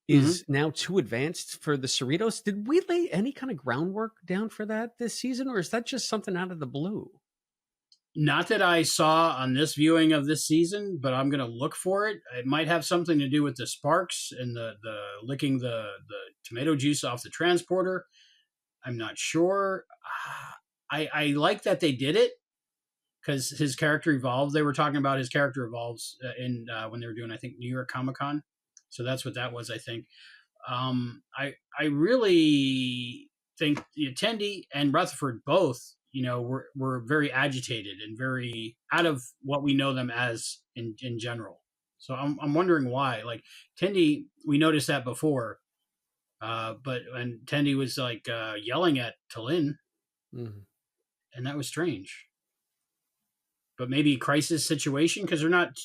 is now too advanced for the Cerritos. Did we lay any kind of groundwork down for that this season, or is that just something out of the blue? Not that I saw on this viewing of this season, but I'm going to look for it. It might have something to do with the sparks and the licking the tomato juice off the transporter. I'm not sure. I like that they did it because his character evolved. They were talking about his character evolves in when they were doing, I think, New York Comic-Con. So that's what that was, I think. I really think Tendi and Rutherford both, were very agitated and very out of what we know them as in general. So I'm wondering why. Like Tendi, we noticed that before, but when Tendi was like yelling at T'Lyn, and that was strange. But maybe crisis situation, because they're not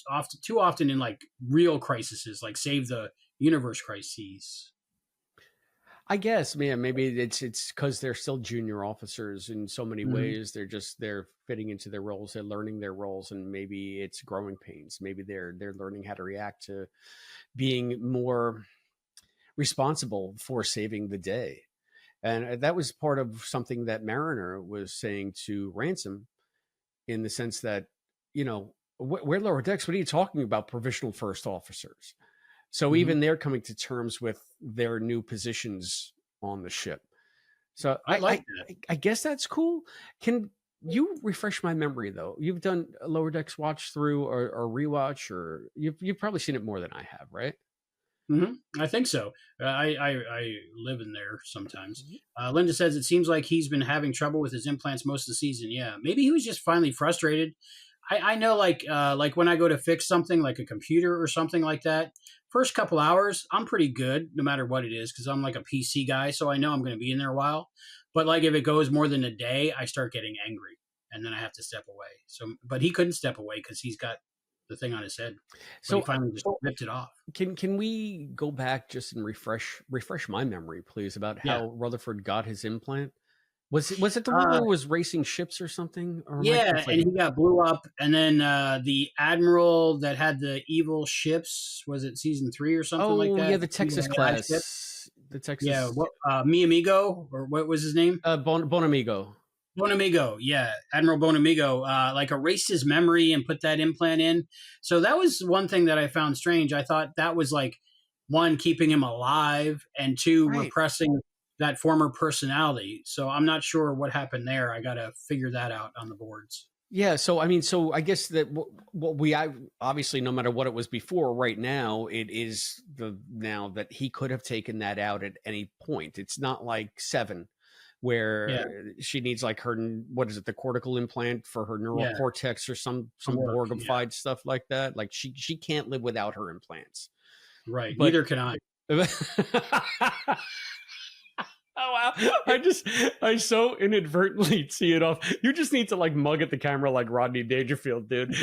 too often in like real crises, like save the universe crises. I guess, man, maybe it's because they're still junior officers in so many ways. They're fitting into their roles. They're learning their roles, and maybe it's growing pains. Maybe they're learning how to react to being more responsible for saving the day. And that was part of something that Mariner was saying to Ransom, in the sense that, we're Lower Decks. What are you talking about? Provisional first officers. So even they're coming to terms with their new positions on the ship. So I like that. I guess that's cool. Can you refresh my memory, though? You've done a Lower Decks watch through or rewatch, or you've probably seen it more than I have, right? I think so. I live in there sometimes. Linda says it seems like he's been having trouble with his implants most of the season. Yeah, maybe he was just finally frustrated. I know, like when I go to fix something like a computer or something like that, first couple hours I'm pretty good no matter what it is, because I'm like a PC guy, so I know I'm going to be in there a while. But like if it goes more than a day, I start getting angry, and then I have to step away. So, but he couldn't step away because he's got the thing on his head. So he So finally just ripped it off. can we go back just and refresh my memory, please, about how Rutherford got his implant? Was it the one where he was racing ships or something? Or yeah, and he got blew up, and then the admiral that had the evil ships, was it season 3 or something like that? Yeah, the Texas class. The Texas. Yeah, Mi Amigo, or what was his name? Bonamigo. Bonamigo, yeah, Admiral Bonamigo, like erased his memory and put that implant in. So that was one thing that I found strange. I thought that was like, one, keeping him alive, and two, repressing that former personality. So I'm not sure what happened there. I got to figure that out on the boards. Yeah, so I mean, so I guess that what we obviously, no matter what it was before, right now it is now that he could have taken that out at any point. It's not like 7, where she needs like her, what is it, the cortical implant for her neural cortex or some Borgified stuff like that. Like she can't live without her implants. Right. But, neither can I. Oh wow! I so inadvertently tee it off. You just need to like mug at the camera like Rodney Dangerfield, dude.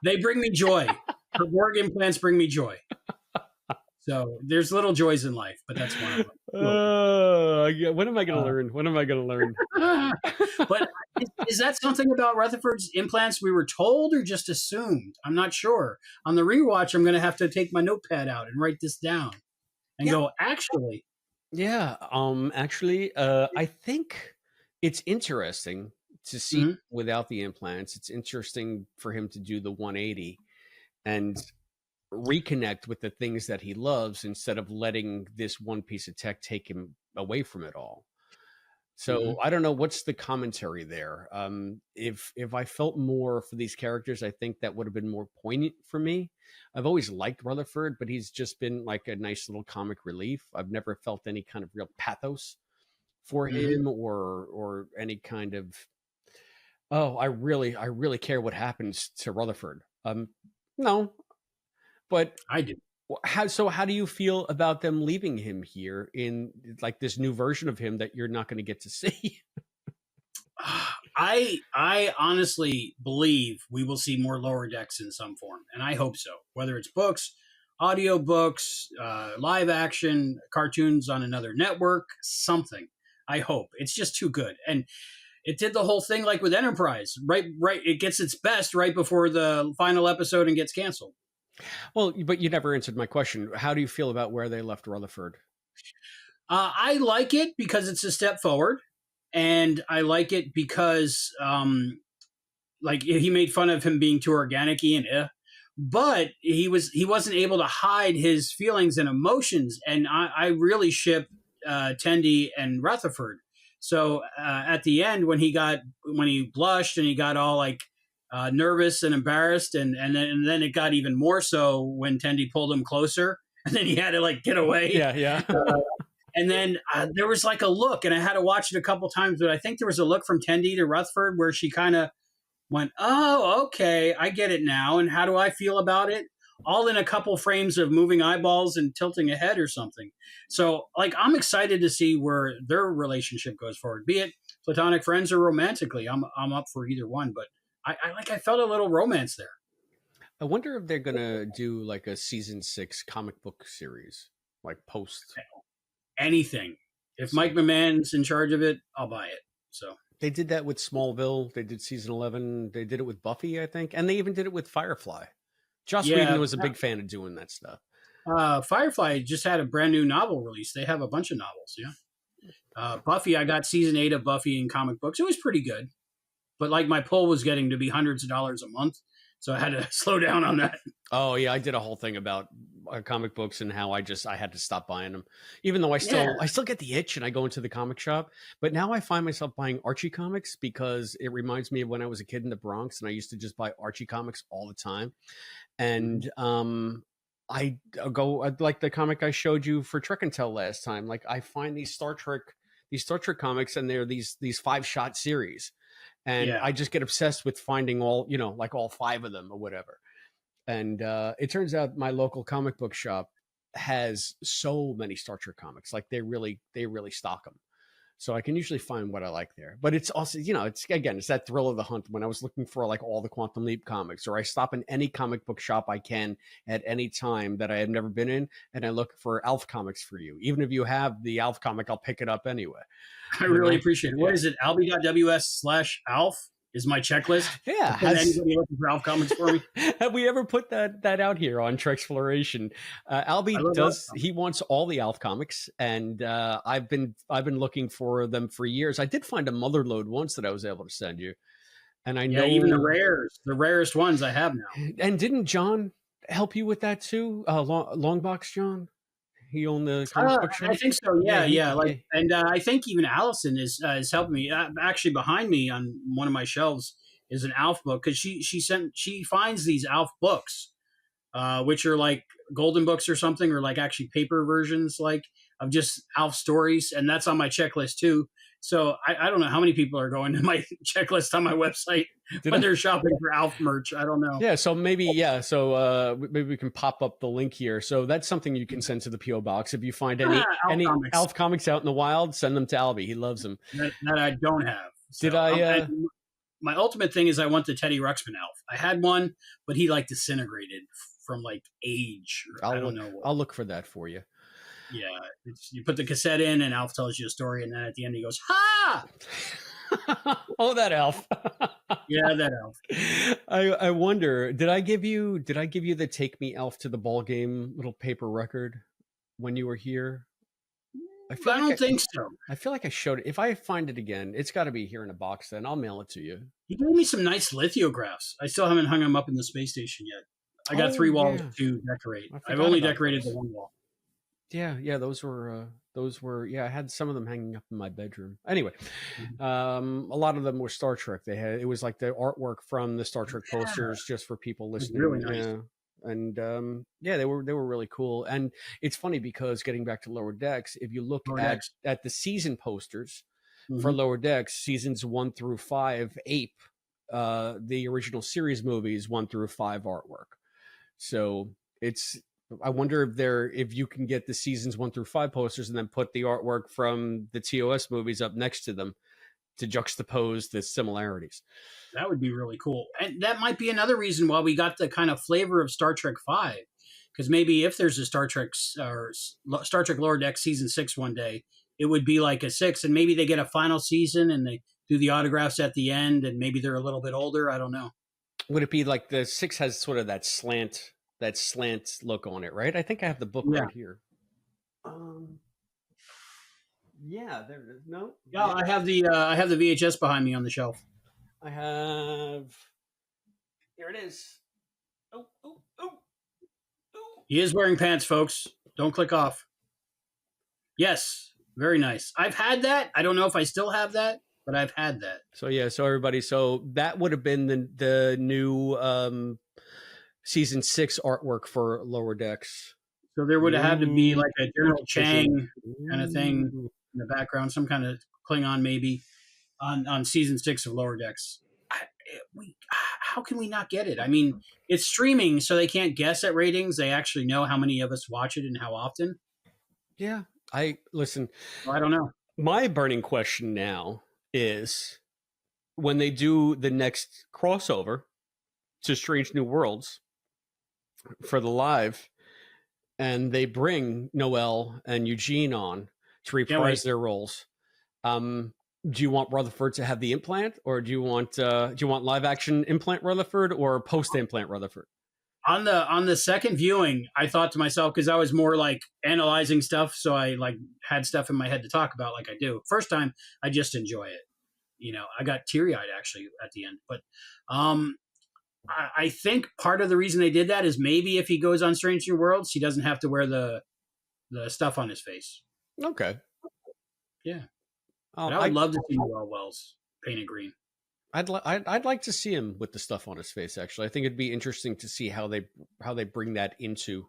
They bring me joy. Her Borg implants bring me joy. So there's little joys in life, but that's one of them. When am I going to learn? When am I going to learn? But is that something about Rutherford's implants we were told or just assumed? I'm not sure. On the rewatch, I'm going to have to take my notepad out and write this down and go, actually. Yeah. I think it's interesting to see without the implants. It's interesting for him to do the 180 and reconnect with the things that he loves instead of letting this one piece of tech take him away from it all. So I don't know what's the commentary there. If I felt more for these characters, I think that would have been more poignant for me. I've always liked Rutherford, but he's just been like a nice little comic relief. I've never felt any kind of real pathos for him or any kind of, oh, I really care what happens to Rutherford. No, but I do. How do you feel about them leaving him here in like this new version of him that you're not going to get to see? I honestly believe we will see more Lower Decks in some form, and I hope so. Whether it's books, audio books, live action, cartoons on another network, something. I hope. It's just too good. And it did the whole thing like with Enterprise. Right. It gets its best right before the final episode and gets canceled. Well, but you never answered my question. How do you feel about where they left Rutherford? I like it because it's a step forward, and I like it because, like, he made fun of him being too organic-y and but he wasn't able to hide his feelings and emotions, and I really ship Tendi and Rutherford. So at the end, when he blushed and he got all like nervous and embarrassed, and then it got even more so when Tendi pulled him closer, and then he had to like get away. Yeah. And then there was like a look, and I had to watch it a couple times, but I think there was a look from Tendi to Rutherford where she kind of went, "Oh, okay, I get it now." And how do I feel about it? All in a couple frames of moving eyeballs and tilting a head or something. So, like, I'm excited to see where their relationship goes forward, be it platonic friends or romantically. I'm up for either one, but I felt a little romance there. I wonder if they're gonna do like a season 6 comic book series, like post anything. If Mike McMahon's in charge of it, I'll buy it. So they did that with Smallville. They did season 11. They did it with Buffy, I think, and they even did it with Firefly. Joss Whedon was a big fan of doing that stuff. Firefly just had a brand new novel release. They have a bunch of novels. Yeah. Buffy, I got season 8 of Buffy in comic books. It was pretty good. But like my pull was getting to be hundreds of dollars a month. So I had to slow down on that. Oh yeah, I did a whole thing about comic books and how I had to stop buying them, even though I still get the itch and I go into the comic shop. But now I find myself buying Archie comics because it reminds me of when I was a kid in the Bronx and I used to just buy Archie comics all the time. And I go like the comic I showed you for Trek and Tell last time. Like I find these Star Trek comics, and they're these 5-shot series. And I just get obsessed with finding all, like all 5 of them or whatever. And it turns out my local comic book shop has so many Star Trek comics. Like they really stock them. So I can usually find what I like there. But it's also, it's that thrill of the hunt when I was looking for like all the Quantum Leap comics, or I stop in any comic book shop I can at any time that I have never been in, and I look for Alf comics for you. Even if you have the Alf comic, I'll pick it up anyway. I really appreciate it. What is it? Albie.ws/Alf is my checklist. Yeah. Anybody looking for Alf comics for me? Have we ever put that out here on Treksploration? Albie does. He wants all the Alf comics, and I've been looking for them for years. I did find a motherload once that I was able to send you, and I know even the rarest ones I have now. And didn't John help you with that too? Longbox John. He owned the comic book shop? I think so. Yeah. And I think even Allison is helping me. Actually, behind me on one of my shelves is an Alf book, because she finds these Alf books, which are like golden books or something, or like actually paper versions like of just Alf stories, and that's on my checklist too. So I don't know how many people are going to my checklist on my website when they're shopping for Alf merch. I don't know. Yeah, so maybe maybe we can pop up the link here. So that's something you can send to the PO box. If you find any Alf comics out in the wild, send them to Albie. He loves them. That I don't have. So, my ultimate thing is I want the Teddy Ruxpin Alf. I had one, but he like disintegrated from like age. I don't know. I'll look for that for you. Yeah, you put the cassette in, and Alf tells you a story, and then at the end he goes, "Ha!" Oh, that Alf. Yeah, that Alf. I wonder, did I give you the Take Me Alf to the Ball Game little paper record when you were here? I don't think so. I feel like I showed it. If I find it again, it's got to be here in a box. Then I'll mail it to you. He gave me some nice lithographs. I still haven't hung them up in the space station yet. I got 3 walls to decorate. I've only decorated the 1 wall. Yeah, those were I had some of them hanging up in my bedroom. Anyway, a lot of them were Star Trek. It was like the artwork from the Star Trek posters, just for people listening. Really nice. Yeah. And they were really cool. And it's funny because, getting back to Lower Decks, if you look at the season posters for Lower Decks, seasons 1 through 5 ape the original series movies 1 through 5 artwork. So I wonder if you can get the seasons 1 through 5 posters and then put the artwork from the TOS movies up next to them to juxtapose the similarities. That would be really cool. And that might be another reason why we got the kind of flavor of Star Trek 5. Because maybe if there's a Star Trek Lower Decks season 6 one day, it would be like a 6, and maybe they get a final season and they do the autographs at the end, and maybe they're a little bit older. I don't know. Would it be like the 6 has sort of that slant look on it, right? I think I have the book right here. Yeah, there it is. No. Yeah, I have the VHS behind me on the shelf. I have. Here it is. Oh. He is wearing pants, folks. Don't click off. Yes, very nice. I've had that. I don't know if I still have that, but I've had that. So everybody. So that would have been the new season 6 artwork for Lower Decks. So there would have had to be like a General Chang kind of thing in the background, some kind of Klingon maybe on season 6 of Lower Decks. How can we not get it? I mean, it's streaming, so they can't guess at ratings. They actually know how many of us watch it and how often. Yeah, I don't know. My burning question now is, when they do the next crossover to Strange New Worlds for the live, and they bring Noel and Eugene on to reprise their roles, do you want Rutherford to have the implant, or do you want live action implant Rutherford or post implant Rutherford? On the second viewing, I thought to myself, because I was more like analyzing stuff, so I like had stuff in my head to talk about like I do. First time, I just enjoy it. I got teary-eyed actually at the end. But I think part of the reason they did that is maybe if he goes on Strange New Worlds, he doesn't have to wear the stuff on his face. Okay. Yeah. I would love to see Noel Wells painted green. I'd like to see him with the stuff on his face. Actually, I think it'd be interesting to see how they bring that into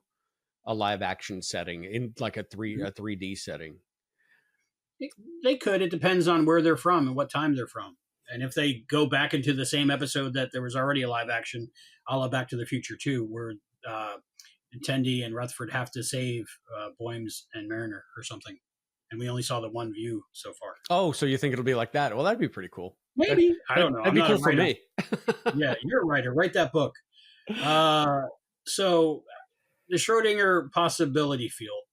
a live action setting, in like a 3D setting. They could. It depends on where they're from and what time they're from. And if they go back into the same episode that there was already a live action, a la Back to the Future 2, where Tendi and Rutherford have to save Boims and Mariner or something. and we only saw the one view so far. Oh, so you think it'll be like that? Well, that'd be pretty cool. Maybe. I don't know. That'd be cool for me. Yeah, you're a writer. Write that book. So the Schrodinger possibility field.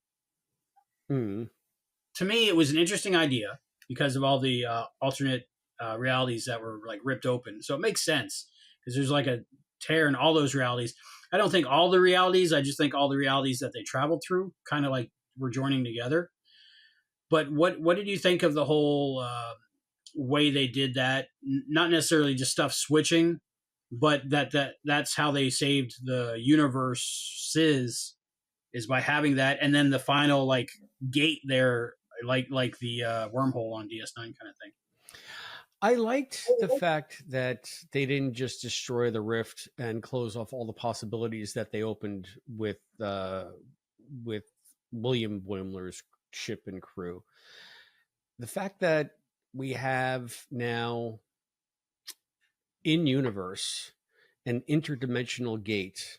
To me, it was an interesting idea because of all the alternate realities that were like ripped open. So it makes sense because there's like a tear in all those realities. I don't think all the realities. I just think all the realities that they traveled through kind of like were joining together. But what did you think of the whole way they did that? Not necessarily just stuff switching, but that's how they saved the universes is by having that, and then the final like gate there, like the wormhole on DS9 kind of thing. I liked the fact that they didn't just destroy the rift and close off all the possibilities that they opened with William Boimler's ship and crew. The fact that we have now in universe an interdimensional gate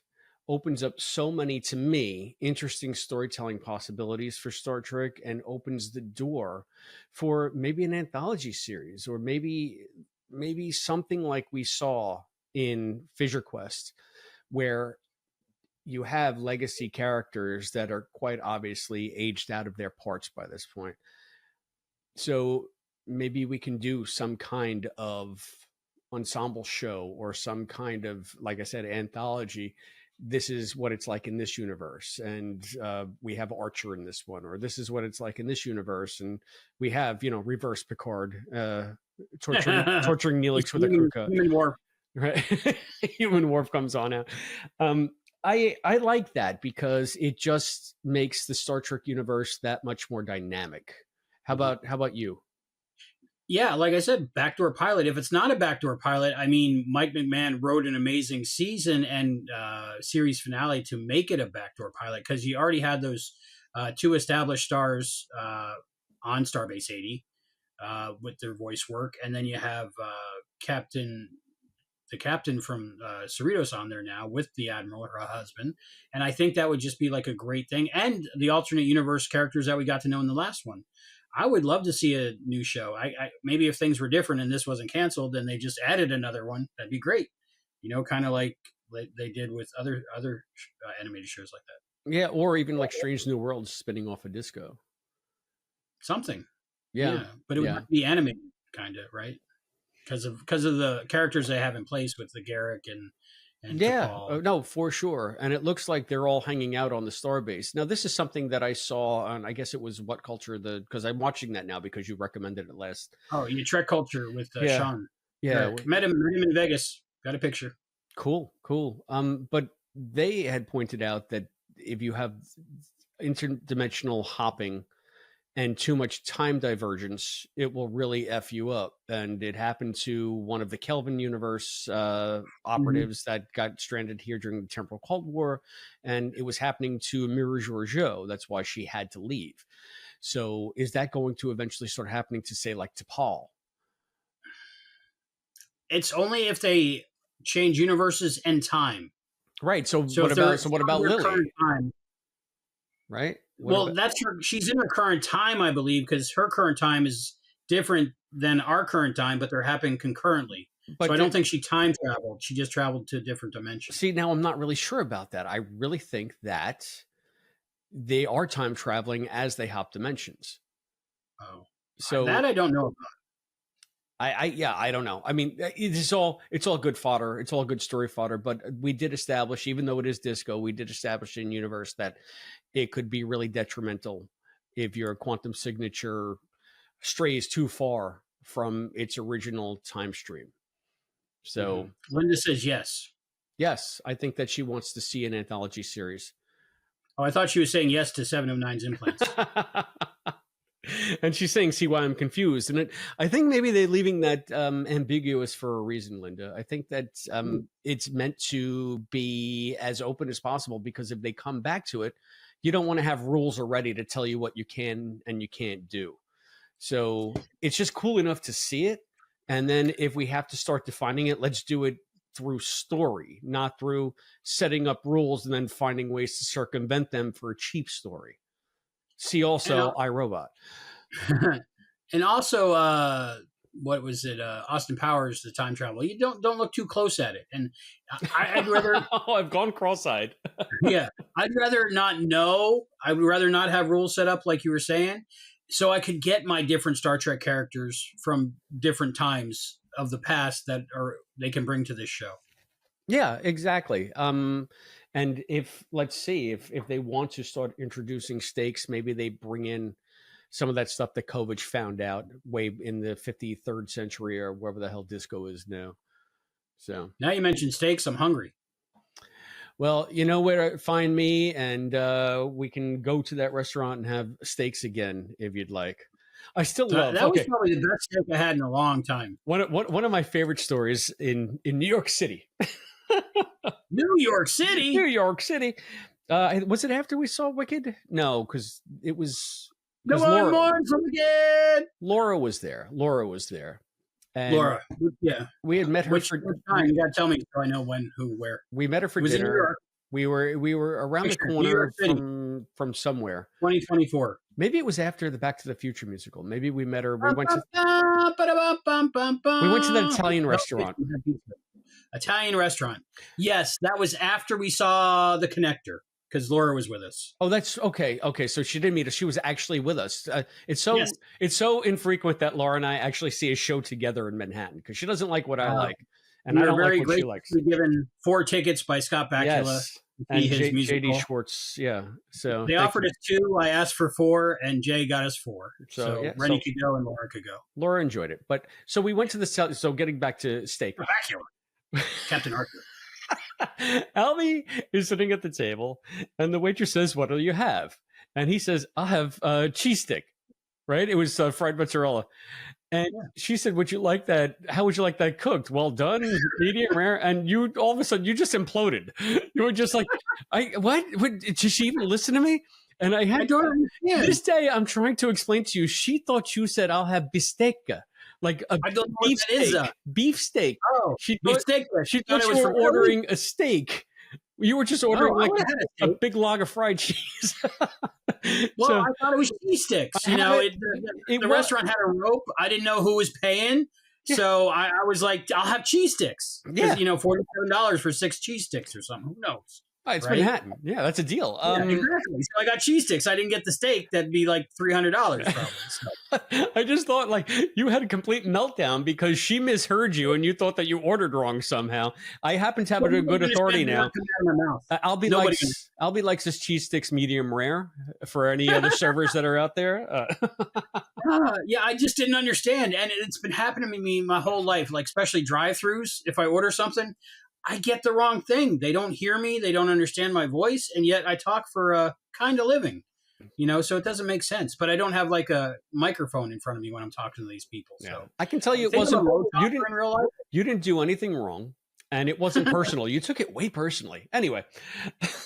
opens up so many, to me, interesting storytelling possibilities for Star Trek and opens the door for maybe an anthology series or maybe something like we saw in Fisher Quest, where you have legacy characters that are quite obviously aged out of their parts by this point. So maybe we can do some kind of ensemble show or some kind of, like I said, anthology. This is what it's like in this universe, and we have Archer in this one, or this is what it's like in this universe, and we have reverse Picard torturing Neelix with a crew cut. Human Warp, right? Human Warp comes on out. I like that because it just makes the Star Trek universe that much more dynamic. How about you? Yeah, like I said, backdoor pilot. If it's not a backdoor pilot, I mean, Mike McMahon wrote an amazing season and series finale to make it a backdoor pilot because you already had those two established stars on Starbase 80 with their voice work, and then you have the captain from Cerritos on there now with the Admiral, her husband, and I think that would just be like a great thing. And the alternate universe characters that we got to know in the last one. I would love to see a new show. I maybe if things were different and this wasn't canceled, then they just added another one. That'd be great. Kind of like they did with other animated shows like that. Yeah, or even like Strange New Worlds spinning off a Disco. Something. Yeah. But it would be animated, kind of, right? Because of the characters they have in place with the Garrick and T'Pol. No, for sure. And it looks like they're all hanging out on the Starbase. Now, this is something that I saw on, I guess it was What Culture, because I'm watching that now because you recommended it last. Oh, you Trek Culture with Sean. Yeah. Met him in Vegas. Got a picture. Cool. But they had pointed out that if you have interdimensional hopping and too much time divergence, it will really F you up. And it happened to one of the Kelvin universe operatives that got stranded here during the Temporal Cold War. And it was happening to Mira Georgiou. That's why she had to leave. So is that going to eventually start happening to, say, like T'Pol? It's only if they change universes and time. Right. So what about Lily? Right? She's in her current time, I believe, because her current time is different than our current time, but they're happening concurrently. But so I don't think she time traveled. She just traveled to a different dimension. See, now I'm not really sure about that. I really think that they are time traveling as they hop dimensions. Oh, so that I don't know about. I don't know. I mean, it's all good fodder. It's all good story fodder. But we did establish, even though it is Disco, we did establish in universe that it could be really detrimental if your quantum signature strays too far from its original time stream. So Linda says yes. Yes, I think that she wants to see an anthology series. Oh, I thought she was saying yes to 7 of 9's implants. And she's saying, see why I'm confused. And I think maybe they're leaving that ambiguous for a reason, Linda. I think that it's meant to be as open as possible, because if they come back to it, you don't want to have rules already to tell you what you can and you can't do. So it's just cool enough to see it. And then if we have to start defining it, let's do it through story, not through setting up rules and then finding ways to circumvent them for a cheap story. See also iRobot. And also, what was it? Austin Powers, the time travel. You don't look too close at it. And I'd rather. Oh, I've gone cross-eyed. Yeah, I'd rather not know. I would rather not have rules set up like you were saying, so I could get my different Star Trek characters from different times of the past that they can bring to this show. Yeah, exactly. And let's see if they want to start introducing stakes, maybe they bring in some of that stuff that Kovach found out way in the 53rd century or wherever the hell disco is now. So now you mentioned steaks, I'm hungry. Well, you know where to find me, and we can go to that restaurant and have steaks again if you'd like. I still love that. Was probably the best steak I had in a long time. One of my favorite stories in New York City. New York City. New York City. Was it after we saw Wicked? No, because it was. No one mourns from again. Laura was there. And Laura, yeah, we had met her for time. You got to tell me so I know when, who, where. We met her for dinner. We were around the corner from somewhere. 2024. Maybe it was after the Back to the Future musical. Maybe we met her. We went to that Italian restaurant. Italian restaurant. Yes, that was after we saw The Connector. Because Laura was with us. Oh, that's okay. Okay, so she didn't meet us. She was actually with us. It's so infrequent that Laura and I actually see a show together in Manhattan because she doesn't like what I like, and I don't like what she likes. We were given 4 tickets by Scott Bakula. Yes. And J.D. Schwartz. Yeah. So they offered us 2. I asked for 4, and Jay got us 4. So Rennie could go and Laura could go. Laura enjoyed it, but so we went to the. So getting back to steak. Bakula. Captain Arthur. Albie is sitting at the table, and the waitress says, "What do you have?" And he says, "I'll have cheese stick." Right? It was fried mozzarella, and she said, "Would you like that? How would you like that cooked? Well done, medium rare?" And you all of a sudden you just imploded. You were just like, what? Did she even listen to me?" And I don't understand. This day, I'm trying to explain to you. She thought you said, "I'll have bistecca." Like a beef steak. Oh, she thought you were ordering a steak. You were just ordering a big log of fried cheese. Well, so, I thought it was cheese sticks. You know, the restaurant had a rope. I didn't know who was paying. Yeah. So I was like, I'll have cheese sticks. Yeah. You know, $47 for 6 cheese sticks or something. Who knows? It's Manhattan. Yeah, that's a deal. Exactly. So I got cheese sticks. I didn't get the steak. That'd be like $300 probably. So. I just thought like you had a complete meltdown because she misheard you and you thought that you ordered wrong somehow. I happen to have a good authority now. Albie likes his cheese sticks medium rare for any other servers that are out there. Yeah, I just didn't understand. And it's been happening to me my whole life, like especially drive-thrus. If I order something, I get the wrong thing. They don't hear me. They don't understand my voice. And yet I talk for a kind of living, you know, so it doesn't make sense. But I don't have like a microphone in front of me when I'm talking to these people. So yeah. I can tell you it wasn't, you didn't do anything wrong. And it wasn't personal. You took it way personally. Anyway.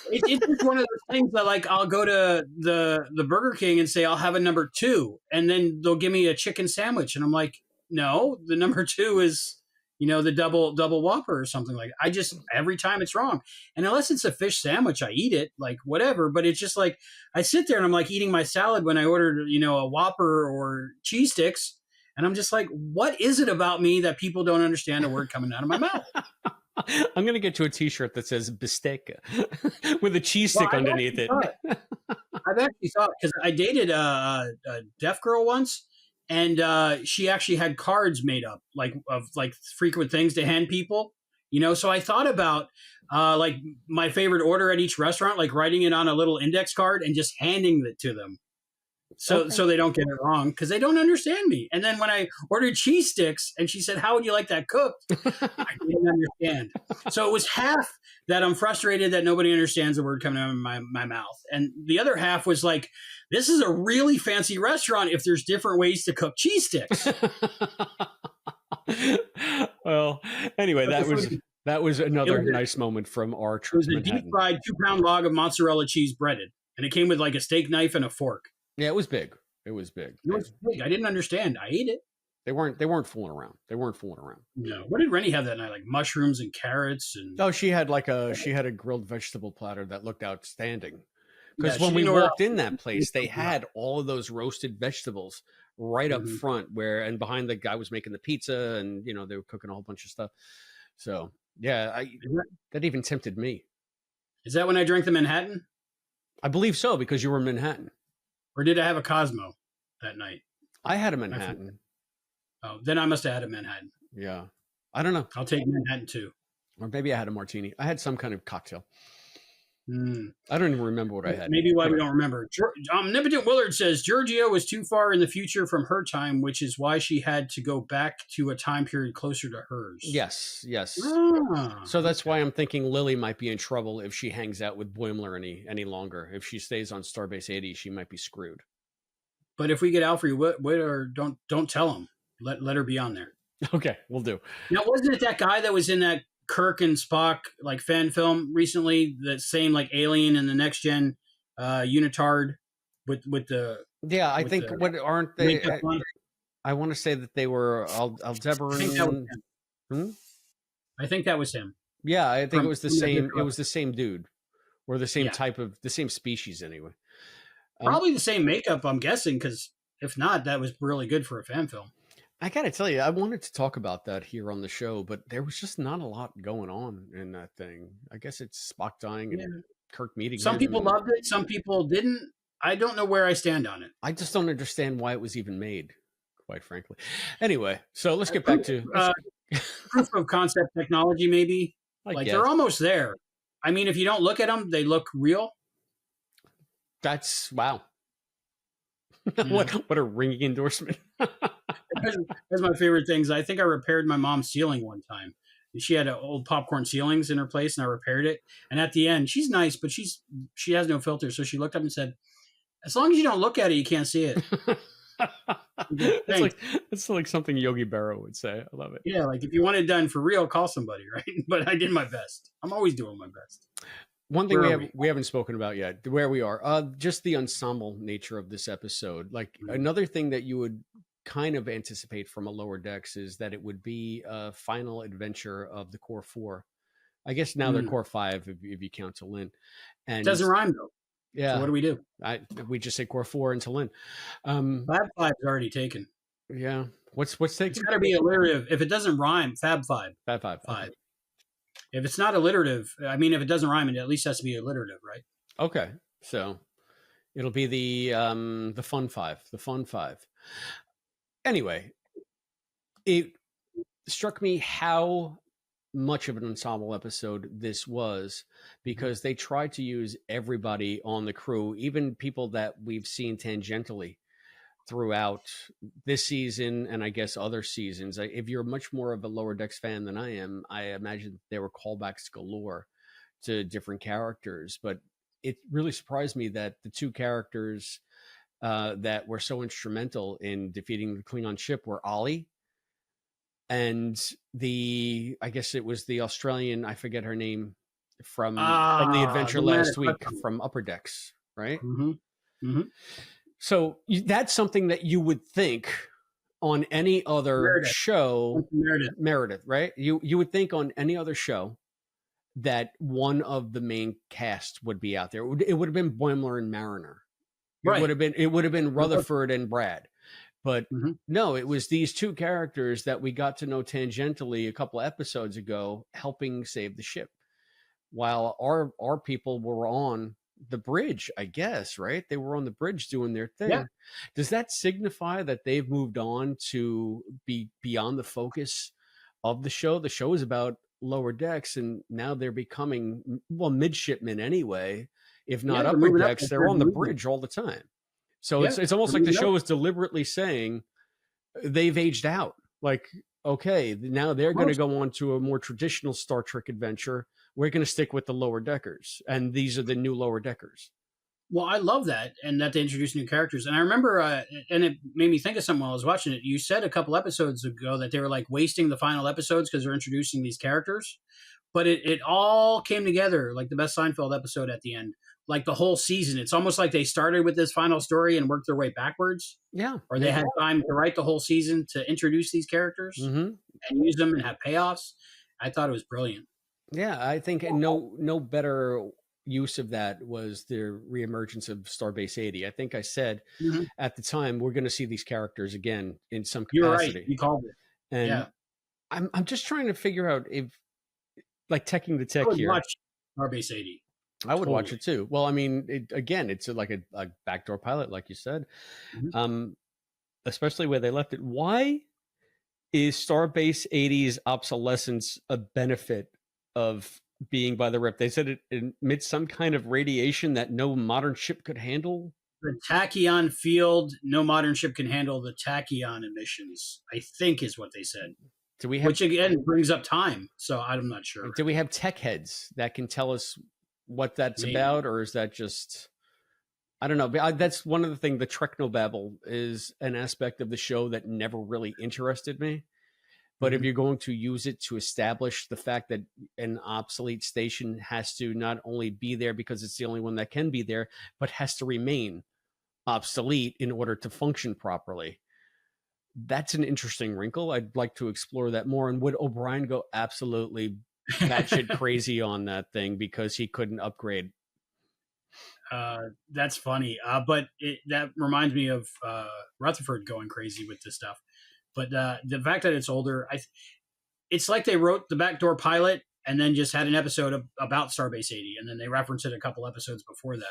It's just one of those things that like I'll go to the Burger King and say, I'll have a number 2. And then they'll give me a chicken sandwich. And I'm like, no, the number 2 is, you know, the double Whopper or something like that. I just, every time it's wrong. And unless it's a fish sandwich, I eat it, like whatever. But it's just like, I sit there and I'm like eating my salad when I ordered, you know, a Whopper or cheese sticks. And I'm just like, what is it about me that people don't understand a word coming out of my mouth? I'm going to get you a t-shirt that says bistecca with a cheese stick underneath it. I've actually thought, because I dated a deaf girl once. And she actually had cards made up, like of like frequent things to hand people, you know. So I thought about like my favorite order at each restaurant, like writing it on a little index card and just handing it to them, so they don't get it wrong because they don't understand me. And then when I ordered cheese sticks, and she said, "How would you like that cooked?" I didn't understand. So it was half that I'm frustrated that nobody understands the word coming out of my mouth, and the other half was like, this is a really fancy restaurant if there's different ways to cook cheese sticks. Well, anyway, that was another nice moment from our trip. It was a deep fried 2-pound log of mozzarella cheese breaded, and it came with like a steak knife and a fork. Yeah, it was big. It was big. I didn't understand. I ate it. They weren't fooling around. No. What did Rennie have that night? Like mushrooms and carrots and. Oh, she had a grilled vegetable platter that looked outstanding. Because when we walked in that place, they had all of those roasted vegetables right up front and behind the guy was making the pizza and, you know, they were cooking a whole bunch of stuff. So, yeah, that even tempted me. Is that when I drank the Manhattan? I believe so, because you were in Manhattan. Or did I have a Cosmo that night? I had a Manhattan. Oh, then I must have had a Manhattan. Yeah. I don't know. I'll take Manhattan too. Or maybe I had a martini. I had some kind of cocktail. I don't even remember what I had. Maybe why we don't remember. Omnipotent Willard says Giorgio was too far in the future from her time, which is why she had to go back to a time period closer to hers. Yes. Ah, so that's why I'm thinking Lily might be in trouble if she hangs out with Boimler any longer. If she stays on Starbase 80, she might be screwed. But if we get Alfred Whittaker, don't tell him. Let her be on there. Okay, we'll do. Now, wasn't it that guy that was in that Kirk and Spock like fan film recently? That same like alien in the next gen unitard with the I think what aren't they? I want to say that they were Aldebaran. I think that was him. Yeah, I think it was the same. It was the same dude, or the same type of the same species anyway. Probably the same makeup, I'm guessing, because if not, that was really good for a fan film. I gotta tell you, I wanted to talk about that here on the show, but there was just not a lot going on in that thing. I guess it's Spock dying and Kirk meeting. Some people loved it, some people didn't. I don't know where I stand on it. I just don't understand why it was even made, quite frankly. Anyway, so let's get back to proof of concept technology, maybe. They're almost there. I mean, if you don't look at them, they look real. That's wow. What a ringing endorsement. That's my favorite things. I think I repaired my mom's ceiling one time. She had old popcorn ceilings in her place, and I repaired it. And at the end, she's nice, but she has no filter. So she looked up and said, "As long as you don't look at it, you can't see it." It's like something Yogi Berra would say. I love it. Yeah, like if you want it done for real, call somebody, right? But I did my best. I'm always doing my best. One thing we haven't spoken about yet, where we are, just the ensemble nature of this episode. Like another thing that you would kind of anticipate from a Lower Decks is that it would be a final adventure of the Core 4. I guess now they're Core 5 if you count T'Lyn. And it doesn't rhyme though. Yeah. So what do we do? We just say Core 4 and T'Lyn. Fab 5 is already taken. Yeah. What's taken? It's got to be alliterative. If it doesn't rhyme, Fab 5. Fab 5. 5. Okay. If it's not alliterative, I mean, if it doesn't rhyme, it at least has to be alliterative, right? Okay. So it'll be the fun 5. The fun 5. Anyway, it struck me how much of an ensemble episode this was, because they tried to use everybody on the crew, even people that we've seen tangentially throughout this season and I guess other seasons. If you're much more of a Lower Decks fan than I am, I imagine there were callbacks galore to different characters, but it really surprised me that the two characters that were so instrumental in defeating the Klingon ship were Ollie and I guess it was the Australian, I forget her name, from the adventure last week from Upper Decks, right? Mm-hmm. Mm-hmm. So that's something that you would think on any other show, Meredith, right? You would think on any other show that one of the main cast would be out there. It would have been Boimler and Mariner. Right. It would have been Rutherford and Brad. But no, it was these two characters that we got to know tangentially a couple of episodes ago, helping save the ship, while our people were on the bridge, I guess, right? They were on the bridge doing their thing. Yeah. Does that signify that they've moved on to be beyond the focus of the show? The show is about Lower Decks, and now they're becoming, well, midshipmen anyway, if not Upper Decks. They're on the bridge all the time. So it's almost like the show is deliberately saying they've aged out. Like, okay, now they're going to go on to a more traditional Star Trek adventure. We're going to stick with the Lower Deckers, and these are the new Lower Deckers. Well, I love that, and that they introduce new characters. And I remember, and it made me think of something while I was watching it. You said a couple episodes ago that they were like wasting the final episodes because they're introducing these characters. But it all came together, like the best Seinfeld episode at the end. Like the whole season. It's almost like they started with this final story and worked their way backwards. Yeah. Or they had time to write the whole season to introduce these characters and use them and have payoffs. I thought it was brilliant. Yeah, I think no better, use of that was the reemergence of Starbase 80. I think I said Mm-hmm. at the time we're going to see these characters again in some You're right. capacity. You called it. And Yeah. I'm just trying to figure out if, like, teching the I tech would here. watch Starbase 80. I would watch it too. Well, I mean, it's like a backdoor pilot, like you said. Mm-hmm. Especially where they left it. Why is Starbase 80's obsolescence a benefit of being by the rip? They said it emits some kind of radiation that no modern ship could handle. The tachyon field, no modern ship can handle the tachyon emissions, I think is what they said. Do we have, which again brings up time, so I'm not sure. Do we have tech heads that can tell us what that's about, or is that just, I don't know. That's one of the things, the Treknobabble is an aspect of the show that never really interested me. But if you're going to use it to establish the fact that an obsolete station has to not only be there because it's the only one that can be there, but has to remain obsolete in order to function properly, that's an interesting wrinkle. I'd like to explore that more. And would O'Brien go absolutely batshit crazy on that thing because he couldn't upgrade? That's funny. But that reminds me of Rutherford going crazy with this stuff. But the fact that it's older, it's like they wrote the backdoor pilot and then just had an episode about Starbase 80, and then they referenced it a couple episodes before that.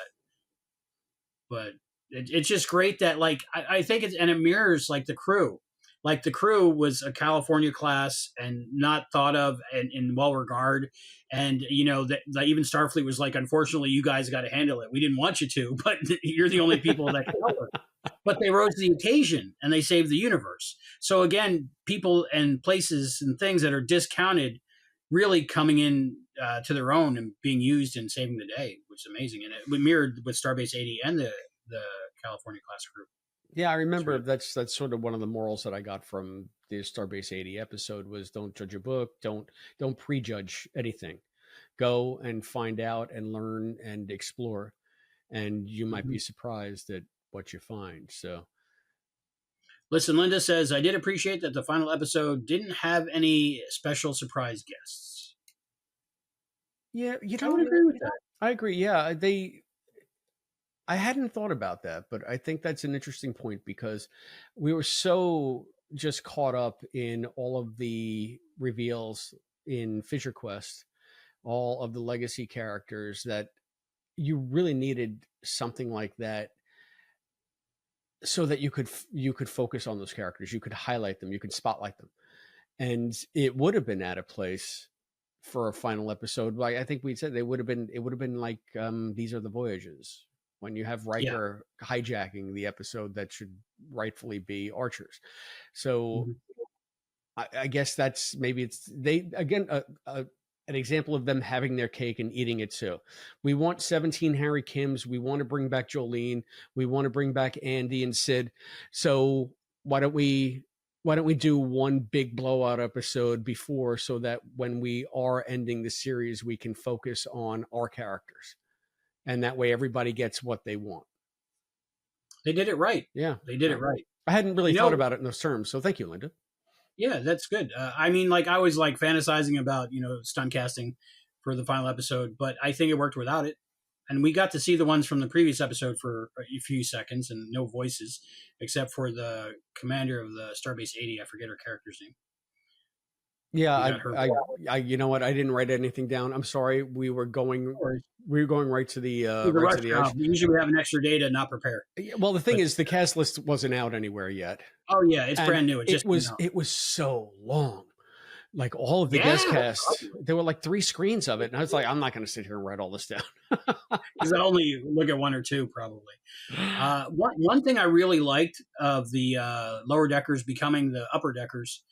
But it's just great that, like, I think it mirrors, like, the crew. Like, the crew was a California class and not thought of in well regard. And, that even Starfleet was like, unfortunately, you guys got to handle it. We didn't want you to, but you're the only people that can help it. But they rose to the occasion and they saved the universe. So again, people and places and things that are discounted really coming in to their own and being used and saving the day, which is amazing. And it mirrored with Starbase 80 and the California class crew. Yeah, I remember that's sort of one of the morals that I got from the Starbase 80 episode was don't judge a book, don't prejudge anything. Go and find out and learn and explore, and you might be surprised at what you find. So, listen, Linda says, I did appreciate that the final episode didn't have any special surprise guests. Yeah, I would agree with that. I agree. Yeah, I hadn't thought about that, but I think that's an interesting point because we were so just caught up in all of the reveals in Fisher Quest, all of the legacy characters, that you really needed something like that so that you could focus on those characters, you could highlight them, you could spotlight them. And it would have been out of place for a final episode. Like I think we said, it would have been like These Are the Voyages, when you have Riker hijacking the episode that should rightfully be Archer's. So I guess that's, maybe it's, they, again, an example of them having their cake and eating it too. We want 17 Harry Kims. We want to bring back Jolene. We want to bring back Andy and Sid. So why don't we do one big blowout episode before, so that when we are ending the series, we can focus on our characters. And that way everybody gets what they want. They did it right. Yeah. They did it right. I hadn't really thought about it in those terms. So thank you, Linda. Yeah, that's good. I mean, like, I was like fantasizing about, stunt casting for the final episode, but I think it worked without it. And we got to see the ones from the previous episode for a few seconds and no voices, except for the commander of the Starbase 80. I forget her character's name. Yeah, I you know what? I didn't write anything down. I'm sorry. We were going right to the edge. Usually we have an extra day to not prepare. Well, the thing is, the cast list wasn't out anywhere yet. Oh yeah, it's brand new. It was so long. Like all of the guest cast, there were like 3 screens of it, and I was like, I'm not going to sit here and write all this down. Because I only look at 1 or 2 probably. One thing I really liked of the lower deckers becoming the upper deckers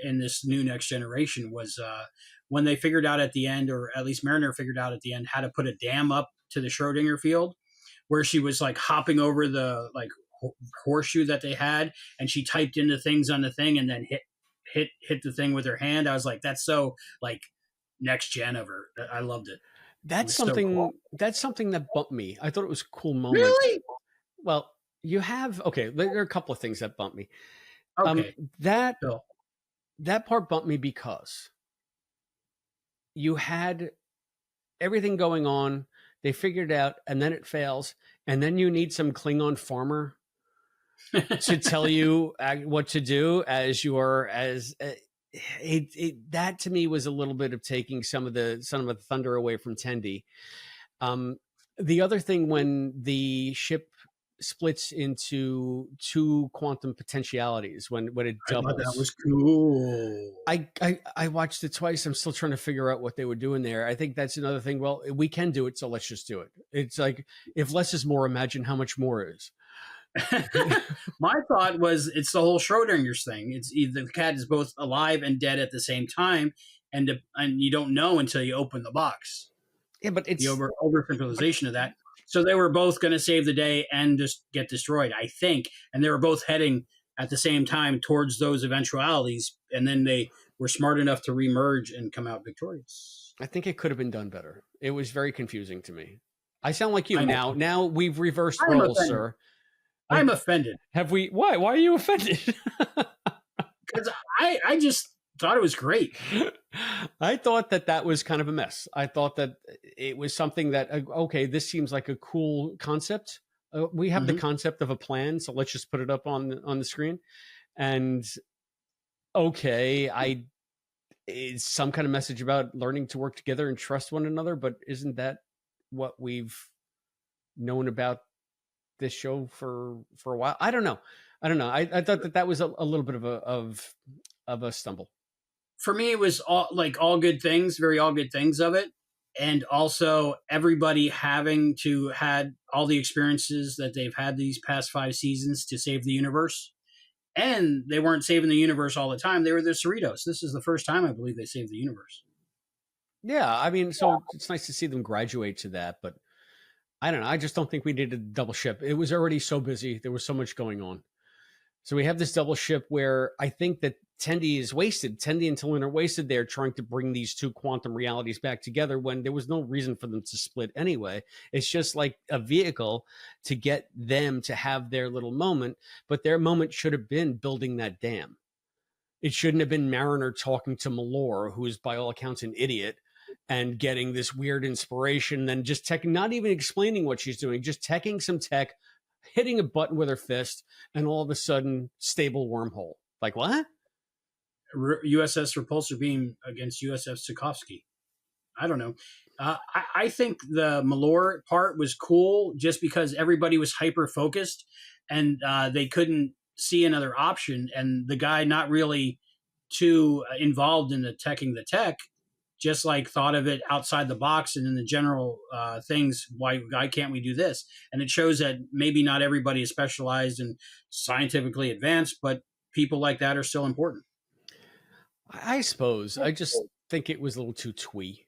in this new Next Generation was when they figured out at the end, or at least Mariner figured out at the end, how to put a dam up to the Schrodinger field, where she was like hopping over the like horseshoe that they had, and she typed in the things on the thing and then hit the thing with her hand. I was like, that's so like next gen of her. I loved it. That's something. So cool. That's something that bumped me. I thought it was a cool moment. Really? Well, you have there are a couple of things that bumped me. Okay. That part bumped me because you had everything going on. They figured it out, and then it fails, and then you need some Klingon farmer to tell you what to do as that to me was a little bit of taking some of the thunder away from Tendi. The other thing, when the ship splits into two quantum potentialities, when it doubles, I thought that was cool. I watched it twice. I'm still trying to figure out what they were doing there. I think that's another thing. Well, we can do it, so let's just do it. It's like, if less is more, imagine how much more is. My thought was, it's the whole Schrodinger's thing. It's either the cat is both alive and dead at the same time, and you don't know until you open the box. Yeah, but it's the oversimplification of that. So they were both going to save the day and just get destroyed, I think. And they were both heading at the same time towards those eventualities. And then they were smart enough to remerge and come out victorious. I think it could have been done better. It was very confusing to me. I sound like you now. Now we've reversed roles, sir. I'm offended. Have we? Why? Why are you offended? Because I just thought it was great. I thought that was kind of a mess. I thought that it was something that, okay, this seems like a cool concept. We have the concept of a plan, so let's just put it up on the screen. And okay, it's some kind of message about learning to work together and trust one another, but isn't that what we've known about this show for a while? I don't know. I thought that was a little bit of a stumble. For me, it was all good things, very all good things of it. And also everybody having to had all the experiences that they've had these past 5 seasons to save the universe. And they weren't saving the universe all the time. They were the Cerritos. This is the first time, I believe, they saved the universe. Yeah, I mean, so it's nice to see them graduate to that, but I don't know. I just don't think we needed a double ship. It was already so busy. There was so much going on. So we have this double ship where I think that Tendi is wasted. Tendi and Talon are wasted there trying to bring these two quantum realities back together when there was no reason for them to split anyway. It's just like a vehicle to get them to have their little moment, but their moment should have been building that dam. It shouldn't have been Mariner talking to Malore, who is by all accounts an idiot, and getting this weird inspiration, then just not even explaining what she's doing, just teching some tech, hitting a button with her fist, and all of a sudden, stable wormhole. Like, what? USS Repulsor Beam against USS Sikorsky. I don't know. I think the Malore part was cool just because everybody was hyper-focused and they couldn't see another option. And the guy not really too involved in the teching the tech, just like thought of it outside the box and in the general things. Why can't we do this? And it shows that maybe not everybody is specialized and scientifically advanced, but people like that are still important. I suppose. I just think it was a little too twee.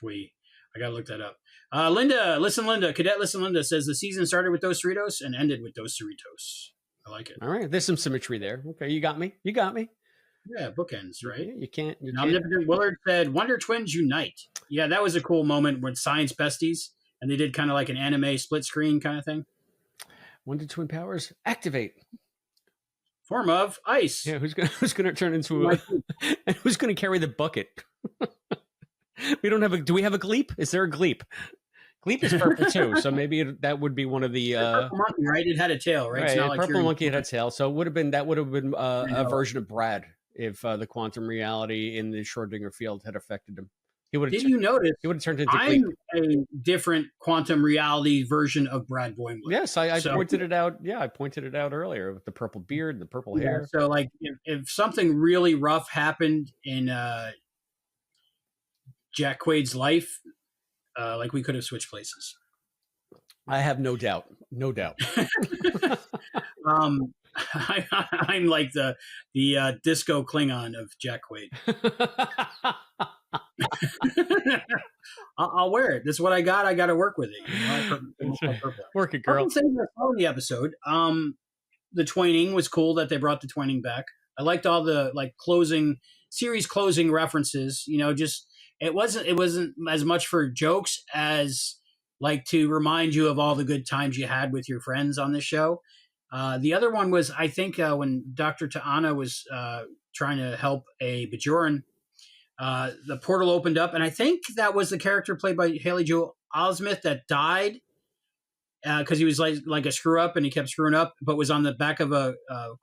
I got to look that up. Linda, Cadet Listen Linda says the season started with Dos Cerritos and ended with Dos Cerritos. I like it. All right. There's some symmetry there. Okay. You got me. Yeah, bookends, right? You can't. Omnipotent Willard said, Wonder Twins Unite. Yeah, that was a cool moment with Science Besties, and they did kind of like an anime split screen kind of thing. Wonder Twin powers activate. Form of ice. Yeah, who's gonna turn into and who's gonna carry the bucket? We don't have a. Do we have a Gleep? Is there a Gleep? Gleep is purple too, so maybe that would be one of the. Purple monkey, right? It had a tail, right? It's not like purple monkey had a tail, so would have been a version of Brad if the quantum reality in the Schrodinger field had affected him. Did you notice? He would have turned into. I'm a different quantum reality version of Brad Boims. Yes, I pointed it out. Yeah, I pointed it out earlier with the purple beard, the purple hair. So, like, if something really rough happened in Jack Quaid's life, like we could have switched places. I have no doubt. No doubt. I'm like the disco Klingon of Jack Quaid. I'll wear it. This is what I got. I got to work with it. You know? Work it, girl. In the episode, the twining was cool that they brought the twining back. I liked all the series closing references. You know, just it wasn't as much for jokes as like to remind you of all the good times you had with your friends on this show. The other one was, I think, when Dr. Ta'ana was trying to help a Bajoran, the portal opened up, and I think that was the character played by Haley Joel Osmith that died because he was like a screw up and he kept screwing up, but was on the back of a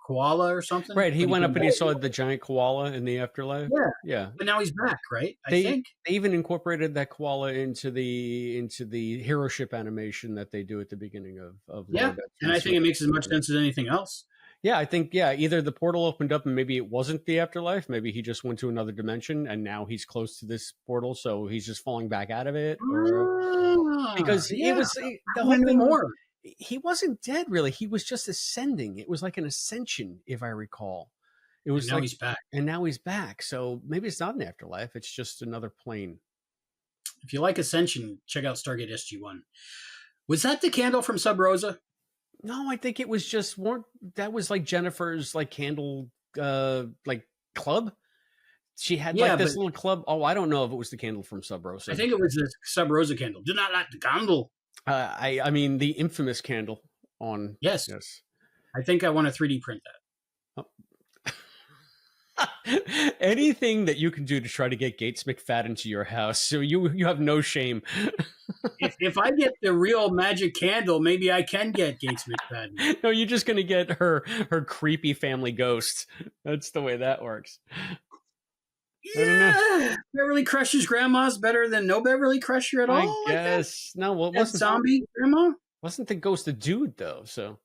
koala or something. Right. He went up and he saw the giant koala in the afterlife. Yeah. Yeah. But now he's back, right? They I think. They even incorporated that koala into the hero ship animation that they do at the beginning of Yeah. And I think it makes as much sense as anything else. Yeah, I think, either the portal opened up and maybe it wasn't the afterlife. Maybe he just went to another dimension and now he's close to this portal, so he's just falling back out of it. Because it was the whole thing. More. He wasn't dead, really. He was just ascending. It was like an ascension, if I recall. It was and now he's back. And now he's back. So maybe it's not an afterlife. It's just another plane. If you like Ascension, check out Stargate SG-1. Was that the candle from Sub Rosa? No, I think it was just more. That was like Jennifer's like candle like club. She had like this little club. Oh, I don't know if it was the candle from Sub Rosa. I think it was the Sub Rosa candle. Do not light the candle. I mean the infamous candle on. Yes. I think I want to 3D print that. Anything that you can do to try to get Gates McFadden into your house, so you have no shame. if I get the real magic candle, maybe I can get Gates McFadden. No, you're just gonna get her creepy family ghost. That's the way that works. Yeah, Beverly Crusher's grandma's better than no Beverly Crusher at all. I guess no. Well, wasn't zombie grandma? Wasn't the ghost a dude though? So.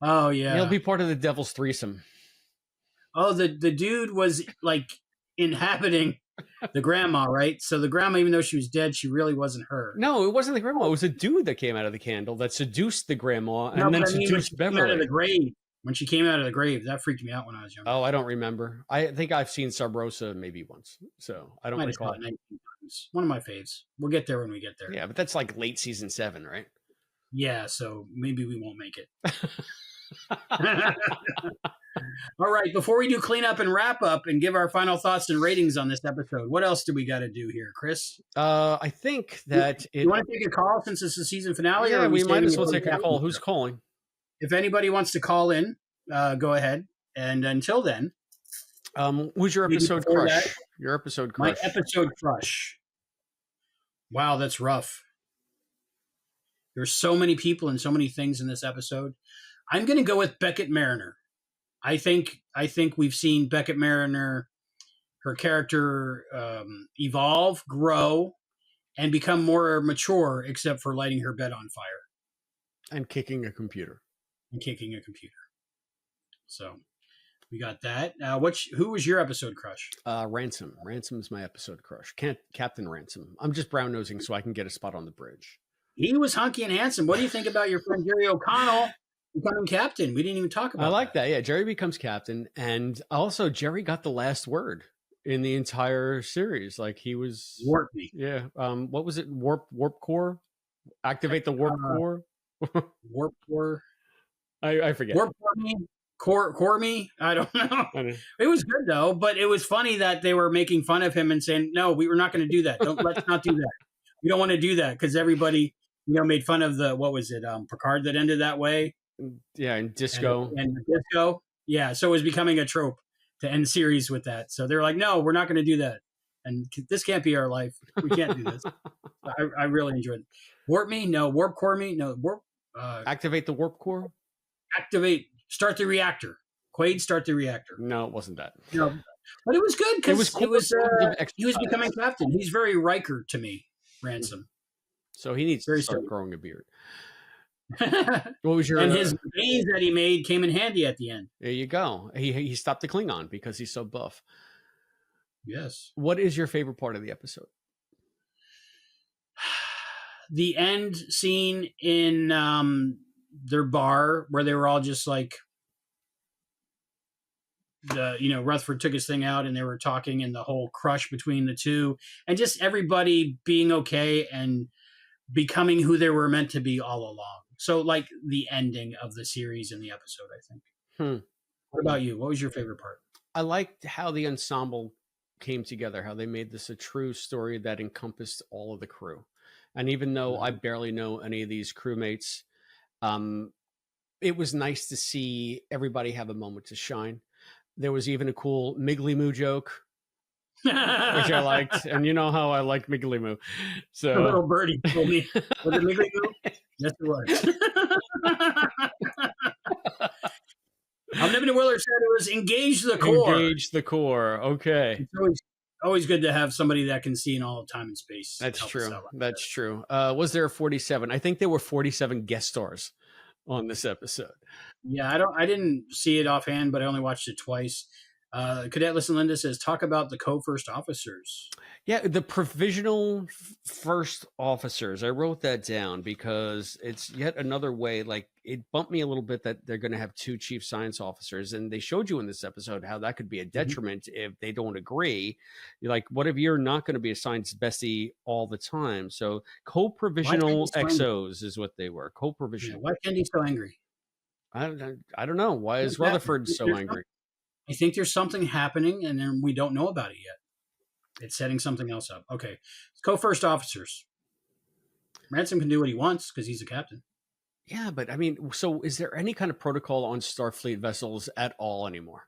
Oh yeah, he'll be part of the devil's threesome. Oh, the dude was like inhabiting the grandma, right? So the grandma, even though she was dead, she really wasn't her. No, it wasn't the grandma. It was a dude that came out of the candle that seduced the grandma and then seduced Beverly. Out of the grave. When she came out of the grave, that freaked me out when I was younger. Oh, I don't remember. I think I've seen Sub Rosa maybe once, so I don't recall. One of my faves. We'll get there when we get there. Yeah, but that's like late season 7, right? Yeah, so maybe we won't make it. All right, before we do cleanup and wrap up and give our final thoughts and ratings on this episode, what else do we got to do here, Chris? I think that you want to take a call since it's the season finale? Yeah, we might as well take a call. Who's calling? If anybody wants to call in, go ahead. And until then, who's your episode crush? Your episode crush. My episode crush. Wow, that's rough. There's so many people and so many things in this episode. I'm going to go with Beckett Mariner. I think we've seen Beckett Mariner, her character evolve, grow, and become more mature, except for lighting her bed on fire. And kicking a computer. So we got that. Who was your episode crush? Ransom. Ransom's my episode crush. Captain Ransom. I'm just brown nosing so I can get a spot on the bridge. He was hunky and handsome. What do you think about your friend Jerry O'Connell becoming captain? We didn't even talk about that. I like that. Yeah, Jerry becomes captain. And also Jerry got the last word in the entire series. Like he was... Warp me. Yeah. What was it? Warp core? Activate the warp core? Warp core? I forget. Warp me? Core me? I don't know. It was good though, but it was funny that they were making fun of him and saying, no, we were not going to do that. Let's not do that. We don't want to do that because everybody... made fun of what was it, Picard that ended that way? Yeah, and Disco. And Disco. Yeah, so it was becoming a trope to end series with that. So they're like, no, we're not going to do that. And this can't be our life. We can't do this. I really enjoyed it. Warp me? No. Warp core me? No. Warp. Activate the warp core? Start the reactor. Quaid, start the reactor. No, it wasn't that. No. But it was good because cool. he was becoming captain. He's very Riker to me, Ransom. So he needs to start growing a beard. What was your? And his veins that he made came in handy at the end. There you go. He stopped the Klingon because he's so buff. Yes. What is your favorite part of the episode? The end scene in their bar where they were all just like, Rutherford took his thing out and they were talking, and the whole crush between the two, and just everybody being okay and becoming who they were meant to be all along. So like the ending of the series and the episode, I think. What about you? What was your favorite part? I liked how the ensemble came together, how they made this a true story that encompassed all of the crew. And even though I barely know any of these crewmates, it was nice to see everybody have a moment to shine. There was even a cool Miggly Moo joke which I liked, and you know how I like Miggly Moo. So the little birdie told me, was it Miggly Moo? Yes, it was. Omnipotent Willer said it was engage the core. Engage the core. Okay. It's always good to have somebody that can see in all time and space. That's true. That's true. Was there a 47? I think there were 47 guest stars on this episode. Yeah, I didn't see it offhand, but I only watched it twice. Cadet Listen Linda says, talk about the co-first officers. Yeah, the provisional first officers. I wrote that down because it's yet another way. Like, it bumped me a little bit that they're going to have 2 chief science officers. And they showed you in this episode how that could be a detriment if they don't agree. You're like, what if you're not going to be a science bestie all the time? So co-provisional XOs is what they were. Co-provisional. Yeah, why Tendi so angry? I don't know. Why is Rutherford so angry? I think there's something happening, and then we don't know about it yet. It's setting something else up. Okay. Co-first officers. Ransom can do what he wants because he's a captain. Yeah, but I mean, so is there any kind of protocol on Starfleet vessels at all anymore?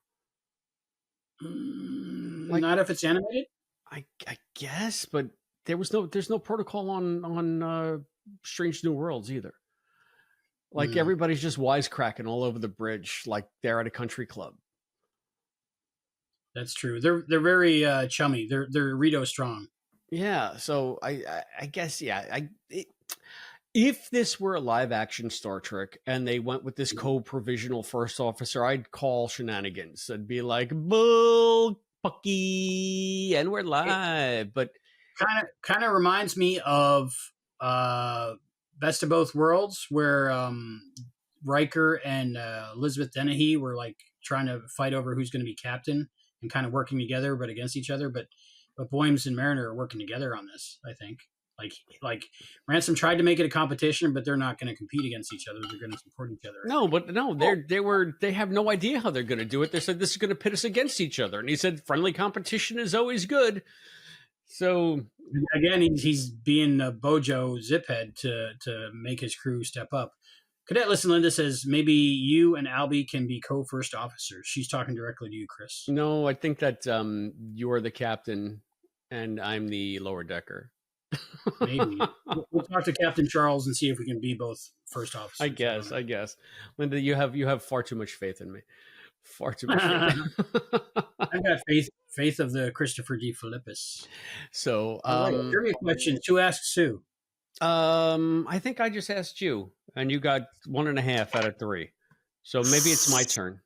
Not if it's animated? I guess, but there's no protocol on Strange New Worlds either. Like everybody's just wisecracking all over the bridge like they're at a country club. That's true. They're very chummy. They're Rito strong. Yeah. So I guess if this were a live action Star Trek and they went with this co-provisional first officer, I'd call shenanigans. I'd be like, bull pucky, and we're live. But kind of reminds me of Best of Both Worlds, where Riker and Elizabeth Dennehy were like trying to fight over who's going to be captain and kind of working together, but against each other. But Boims and Mariner are working together on this, I think. Like Ransom tried to make it a competition, but they're not going to compete against each other. They're going to support each other. They have no idea how they're going to do it. They said this is going to pit us against each other, and he said friendly competition is always good. So again, he's being a Bojo ziphead to make his crew step up. Cadet Listen Linda says maybe you and Albie can be co-first officers. She's talking directly to you, Chris. No, I think that you're the captain and I'm the lower decker. Maybe we'll talk to Captain Charles and see if we can be both first officers. I guess, Linda, you have far too much faith in me. Far too much faith. I've got faith of the Christopher D. Philippus. So, trivia questions. Who asks who? I think I just asked you, and you got 1.5 out of 3. So maybe it's my turn.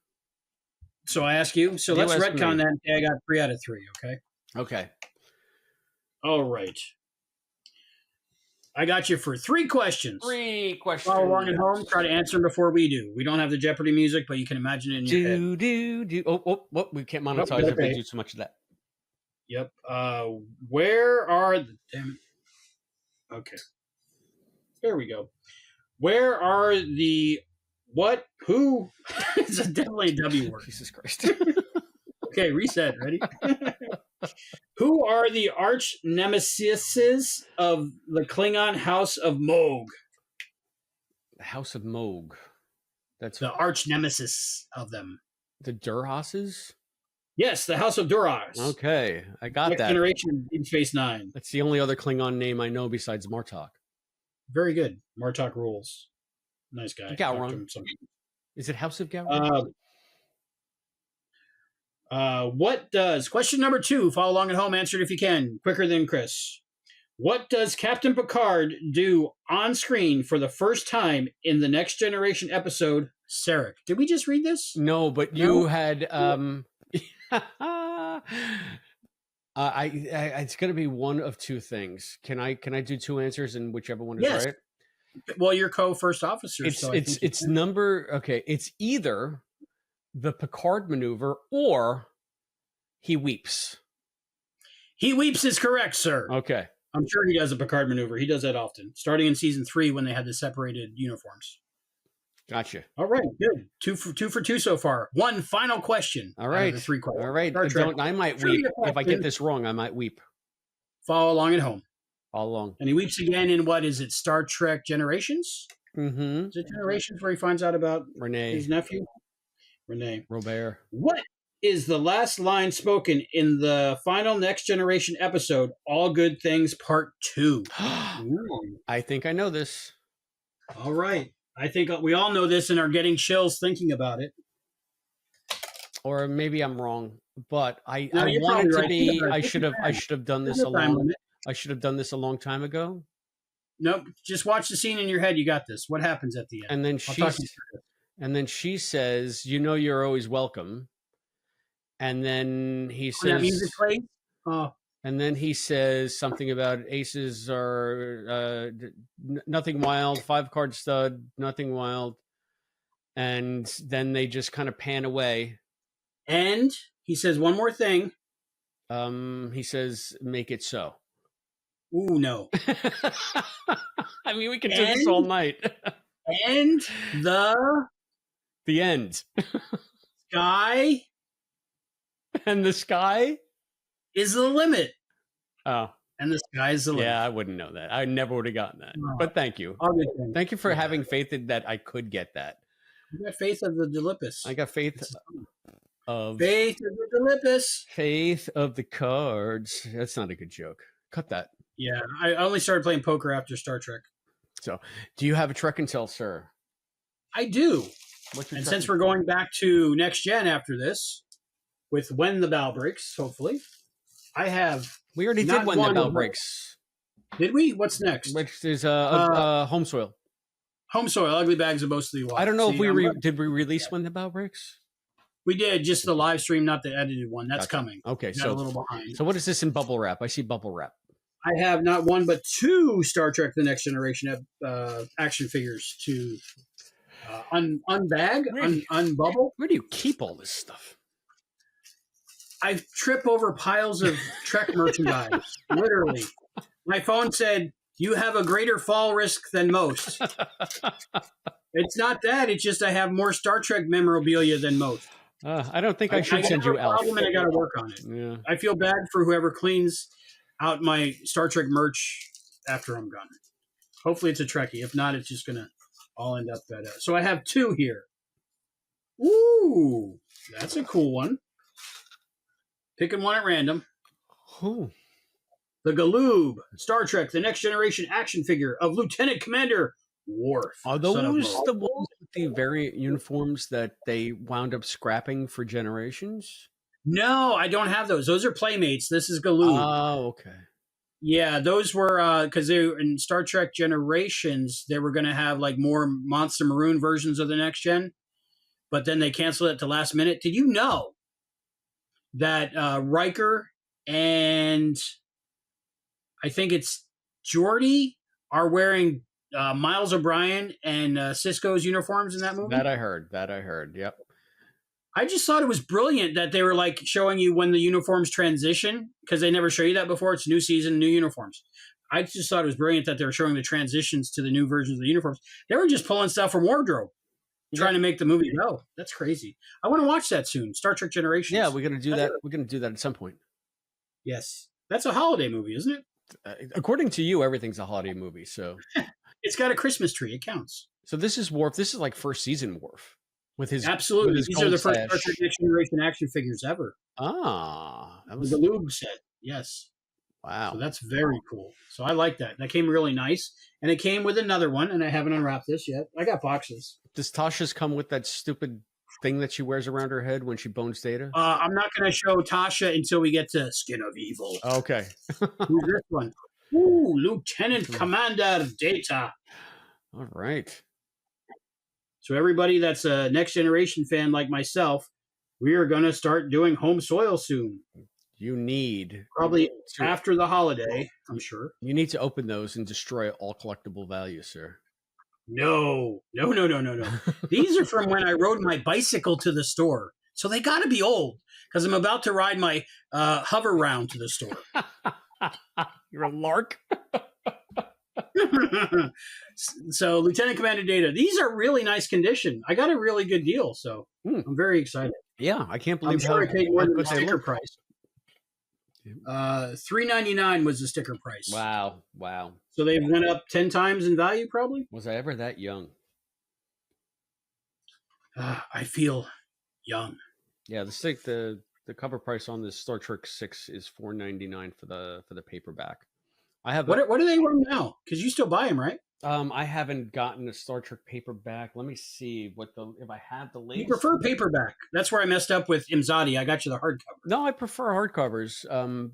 So I ask you. So let's retcon that. I got 3 out of 3. Okay. Okay. All right. I got you for 3 questions. 3 questions. Follow along at home. Try to answer them before we do. We don't have the Jeopardy music, but you can imagine it in your head. Oh, we can't monetize if we do too much of that. Yep. Where are the... Damn it. Okay. There we go. Where are the... What? Who? It's definitely a W word. Jesus Christ. Okay, reset. Ready? Who are the arch nemesis of the Klingon House of Moog? The House of Moog. That's the arch nemesis of them. The Durhasses? Yes, the House of Duras. Okay, I got Next that. Generation Deep Space Nine. That's the only other Klingon name I know besides Martok. Very good. Martok rules. Nice guy. Gowron. Is it House of Gowron? Question number 2, follow along at home, answer it if you can, quicker than Chris. What does Captain Picard do on screen for the first time in the Next Generation episode, Sarek? Did we just read this? No, but you had... it's going to be one of 2 things. Can I do 2 answers and whichever one is right? Well, you're co-first officer. It's number... Okay, it's either... the Picard maneuver, or he weeps. He weeps is correct, sir. Okay. I'm sure he does a Picard maneuver. He does that often, starting in season 3 when they had the separated uniforms. Gotcha. All right, good. 2 for 2 so far. One final question. All right. 3 questions. All right. I might weep. If I get this wrong, I might weep. Follow along at home. Follow along. And he weeps again in what is it? Star Trek Generations? Mm-hmm. Is it Generations where he finds out about Renee, his nephew? Renee. Robert. What is the last line spoken in the final Next Generation episode, All Good Things Part 2? I think I know this. All right. I think we all know this and are getting chills thinking about it. Or maybe I'm wrong, but I No, you're want it to probably be. right. I should have done this a long time ago. Nope. Just watch the scene in your head. You got this. What happens at the end? And then she says, "You know, you're always welcome." And then he says, that music plays? And then he says something about aces are nothing wild, 5-card stud, nothing wild. And then they just kind of pan away. And he says one more thing. He says, make it so. Ooh, no. I mean, we can do this all night. And the end. Sky. And the sky is the limit. Oh. And the sky is the limit. Yeah, I wouldn't know that. I never would have gotten that. But thank you. Thank you for having faith in that I could get that. You got faith of the Delipus. I got faith of the Delipus. Faith of the cards. That's not a good joke. Cut that. Yeah, I only started playing poker after Star Trek. So, do you have a Trek and Tell, sir? I do. And since we're going back to Next Gen after this, with When the Bow Breaks, hopefully, I have... We already did When the Bell Breaks. Did we? What's next? Which is Home Soil. Home Soil, Ugly Bags of Mostly Wild. I don't know if did we release When the Bell Breaks? We did, just the live stream, not the edited one. That's coming. Okay, so a little behind. So what is this in bubble wrap? I see bubble wrap. I have not one but two Star Trek: The Next Generation action figures to unbag, unbubble. Where do you keep all this stuff? I trip over piles of Trek merchandise. Literally, my phone said, "You have a greater fall risk than most." It's not that; it's just I have more Star Trek memorabilia than most. I don't think I should send you Alf. And I got to work on it. Yeah. I feel bad for whoever cleans out my Star Trek merch after I'm gone. Hopefully it's a Trekkie. If not, it's just going to all end up better. So I have two here. Ooh, that's a cool one. Picking one at random. Who? The Galoob Star Trek: The Next Generation action figure of Lieutenant Commander Worf. Are those the ones with the variant uniforms that they wound up scrapping for Generations? No, I don't have those. Those are Playmates. This is Galoob. Oh, okay. Yeah, those were because they were in Star Trek Generations. They were going to have like more Monster Maroon versions of the Next Gen, but then they canceled it to last minute. Did you know that Riker and I think it's Geordi are wearing Miles O'Brien and Cisco's uniforms in that movie? That I heard. Yep. I just thought it was brilliant that they were like showing you when the uniforms transition because they never show you that before. It's new season, new uniforms. I just thought it was brilliant that they were showing the transitions to the new versions of the uniforms. They were just pulling stuff from wardrobe, trying to make the movie go. That's crazy. I want to watch that soon. Star Trek Generations. Yeah, we're gonna do that. We're gonna do that at some point. Yes, that's a holiday movie, isn't it? According to you, everything's a holiday movie. So it's got a Christmas tree. It counts. So this is Worf. This is like first season Worf. With his absolutely, with his these are the first Star Trek Next Generation action figures ever. That was the Galoob set. Yes, wow. So that's very cool. So I like that. That came really nice, and it came with another one. And I haven't unwrapped this yet. I got boxes. Does Tasha's come with that stupid thing that she wears around her head when she bones Data? I'm not going to show Tasha until we get to Skin of Evil. Okay. Who's this one? Ooh, Lieutenant Commander Data. All right. So everybody that's a Next Generation fan like myself, we are going to start doing Home Soil soon. You need... Probably after the holiday, I'm sure. You need to open those and destroy all collectible value, sir. No. These are from when I rode my bicycle to the store. So they got to be old because I'm about to ride my hover round to the store. You're a lark. So Lieutenant Commander Data, these are really nice condition. I got a really good deal, so I'm very excited. Yeah, I can't believe I'm sure I paid more than the sticker price. $3.99 was the sticker price. Wow. So they went up 10 times in value, probably. Was I ever that young? I feel young. Yeah, the cover price on this Star Trek 6 is $4.99 for the paperback. I have what do they run now? Because you still buy them, right? I haven't gotten a Star Trek paperback. Let me see if I have the latest. You prefer paperback? That's where I messed up with Imzadi. I got you the hardcover. No, I prefer hardcovers.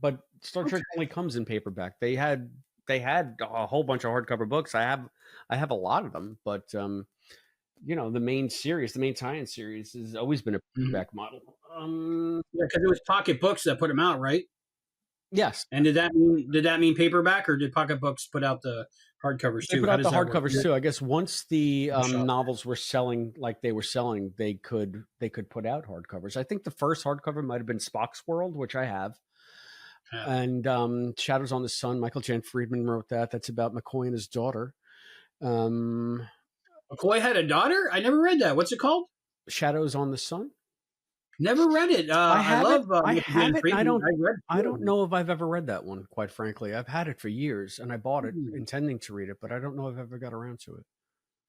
But Star Trek only comes in paperback. They had a whole bunch of hardcover books. I have a lot of them, but you know, the main tie-in series has always been a paperback model. Yeah, because it was Pocket Books that put them out, right? Yes. And did that mean paperback, or did Pocket Books put out the hardcovers too? They put out the hardcovers too. I guess once the novels were selling like they were selling, they could put out hardcovers. I think the first hardcover might have been Spock's World, which I have. Yeah. And Shadows on the Sun, Michael Jan Friedman wrote that. That's about McCoy and his daughter. McCoy had a daughter? I never read that. What's it called? Shadows on the Sun. Never read it. I love I have it. I don't know if I've ever read that one, quite frankly. I've had it for years, and I bought it intending to read it, but I don't know if I've ever got around to it.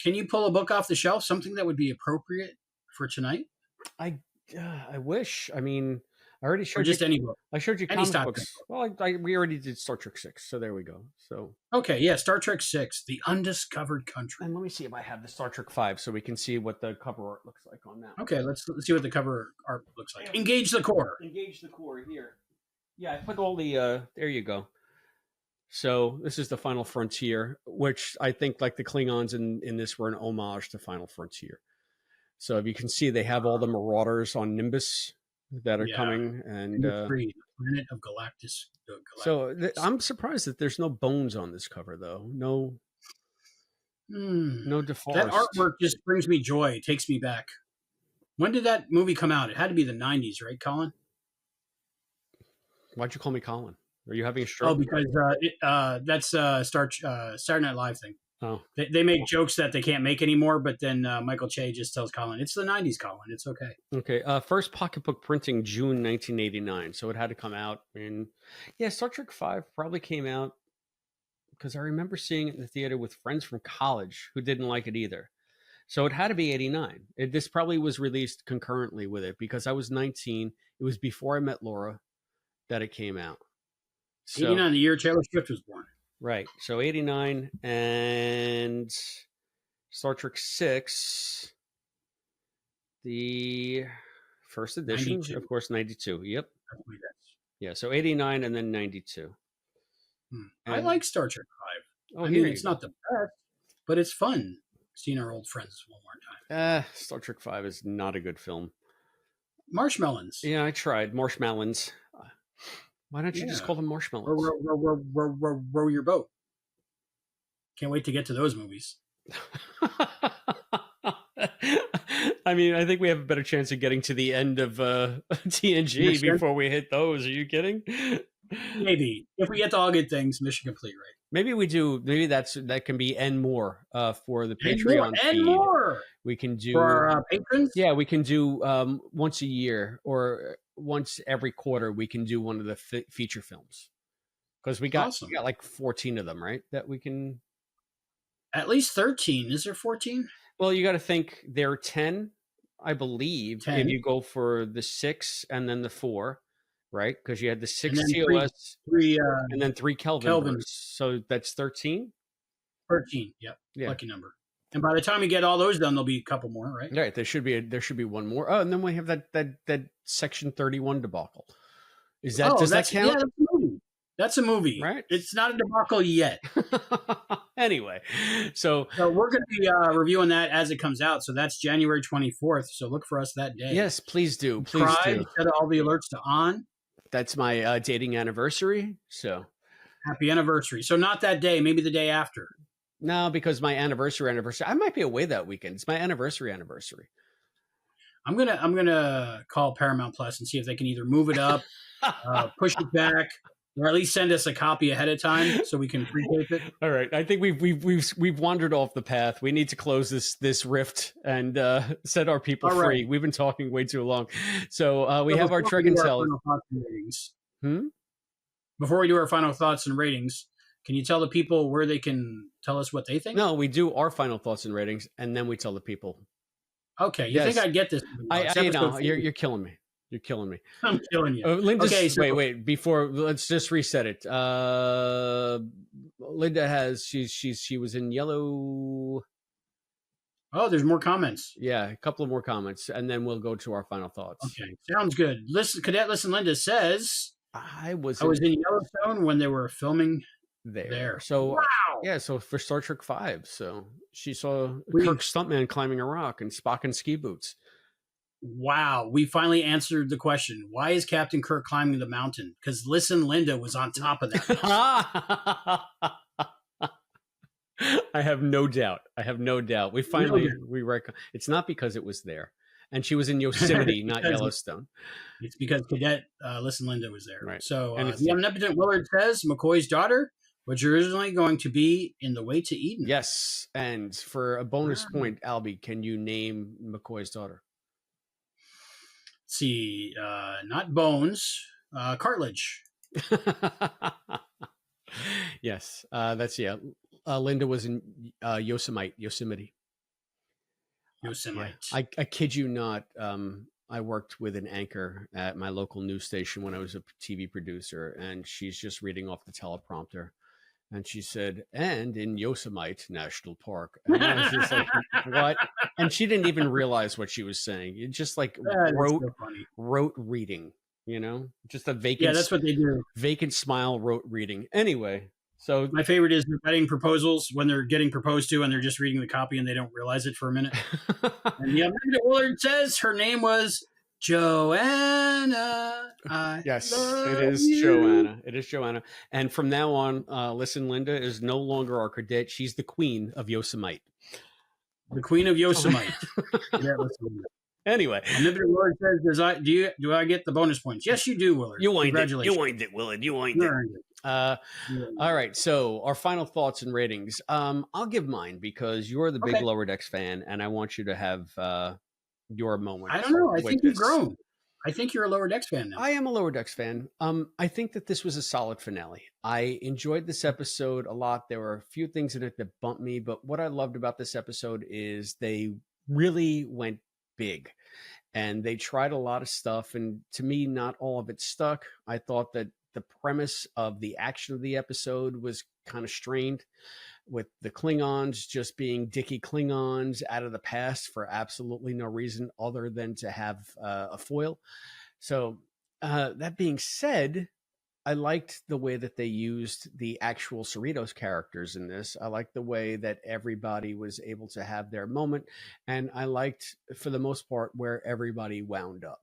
Can you pull a book off the shelf, something that would be appropriate for tonight? I wish. I mean, I already showed you. Just any book. I showed you comic books. Well, we already did Star Trek 6, so there we go. So okay, yeah, Star Trek 6, The Undiscovered Country. And let me see if I have the Star Trek 5, so we can see what the cover art looks like on that. Okay, let's see what the cover art looks like. Engage the core. Engage the core here. Yeah, I put all the. There you go. So this is the Final Frontier, which I think, like the Klingons in this, were an homage to Final Frontier. So if you can see, they have all the Marauders on Nimbus that are coming, and Planet of Galactus. So I'm surprised that there's no bones on this cover, though. No DeForest. That artwork just brings me joy. It takes me back. When did that movie come out? It had to be the 90s, right, Colin? Why'd you call me Colin? Are you having a stroke? Oh, because that's Saturday Night Live thing. Oh, they make jokes that they can't make anymore, but then Michael Che just tells Colin, "It's the '90s, Colin. It's okay." Okay. First pocketbook printing June 1989, so it had to come out in. Yeah, Star Trek 5 probably came out because I remember seeing it in the theater with friends from college who didn't like it either. So it had to be 89. This probably was released concurrently with it because I was 19. It was before I met Laura that it came out. So, 89, the year Taylor Swift was born. Right. So 89 and Star Trek 6, the first edition, 92. Of course, 92. Yep. Yeah. So 89 and then 92. I like Star Trek 5. I mean, it's not the best, but it's fun seeing our old friends one more time. Star Trek 5 is not a good film. Marshmallows. Yeah, I tried. Marshmallows. Why don't you just call them marshmallows? Row your boat. Can't wait to get to those movies. I mean, I think we have a better chance of getting to the end of TNG before we hit those. Are you kidding? Maybe. If we get to all good things, mission complete, right? Maybe we do. Maybe that can be and more for the Patreon feed. And more. We can do for our patrons. Yeah, we can do once a year or once every quarter. We can do one of the feature films because we got like 14 of them, right? That we can. At least 13. Is there 14? Well, you got to think there are 10, I believe, 10. If you go for the 6 and then the 4. Right, because you had the 6 TOS, and then 3 Kelvin. So that's 13. 13, yep. Yeah, lucky number. And by the time you get all those done, there'll be a couple more, right? Right. There should be one more. Oh, and then we have that Section 31 debacle. Does that count? Yeah, that's a movie. That's a movie, right? It's not a debacle yet. Anyway, so we're going to be reviewing that as it comes out. So that's January 24th. So look for us that day. Yes, please do. Please do. Set all the alerts to on. That's my dating anniversary. So happy anniversary. So not that day, maybe the day after. No, because my anniversary, I might be away that weekend. It's my anniversary. I'm gonna call Paramount Plus and see if they can either move it up, push it back, or at least send us a copy ahead of time so we can pre-tape it. All right. I think we've wandered off the path. We need to close this rift and set our people free. Right. We've been talking way too long. So we have our Trek and Tell. Before we do our final thoughts and ratings, can you tell the people where they can tell us what they think? No, we do our final thoughts and ratings, and then we tell the people. Okay. You think I'd get this? I know. You're killing me. You're killing me. I'm killing you. Linda's, okay, so, wait. Before, let's just reset it. Linda has she was in yellow. Oh, there's more comments. Yeah, a couple of more comments, and then we'll go to our final thoughts. Okay, sounds good. Cadet Listen Linda says, I was in Yellowstone when they were filming there. So wow. Yeah, so for Star Trek V, so she saw Kirk stuntman climbing a rock and Spock in ski boots. Wow, we finally answered the question. Why is Captain Kirk climbing the mountain? Because Listen Linda was on top of that. I have no doubt. We finally it's not because it was there. And she was in Yosemite, not Yellowstone. It's because Cadet Listen Linda was there. Right. So the Omnipotent Willard says McCoy's daughter was originally going to be in The Way to Eden. Yes. And for a bonus point, Albie, can you name McCoy's daughter? Let's see, not Bones, Cartilage. Yes, that's Linda was in Yosemite. I kid you not. I worked with an anchor at my local news station when I was a TV producer, and she's just reading off the teleprompter. And she said, and in Yosemite National Park. And I was just like, what? And she didn't even realize what she was saying. It just like rote reading, just a vacant. Yeah, that's what they do. Vacant smile, rote reading. Anyway, so my favorite is the wedding proposals when they're getting proposed to and they're just reading the copy and they don't realize it for a minute. And the Amanda Willard says her name was Joanna. Yes, it is Joanna. It is Joanna. And from now on, Listen Linda is no longer our cadet. She's the queen of Yosemite. The queen of Yosemite. Anyway. Omnipotent Willard says, do I get the bonus points? Yes, you do, Willard. You whined it, Willard. You whined it. All right. So our final thoughts and ratings. I'll give mine because you're the big Lower Decks fan, and I want you to have your moment. I don't know. I think you've grown. I think you're a Lower Decks fan now. I am a Lower Decks fan. I think that this was a solid finale. I enjoyed this episode a lot. There were a few things in it that bumped me, but what I loved about this episode is they really went big and they tried a lot of stuff. And to me, not all of it stuck. I thought that the premise of the action of the episode was kind of strained, with the Klingons just being dicky Klingons out of the past for absolutely no reason other than to have a foil. So that being said, I liked the way that they used the actual Cerritos characters in this. I liked the way that everybody was able to have their moment. And I liked, for the most part, where everybody wound up.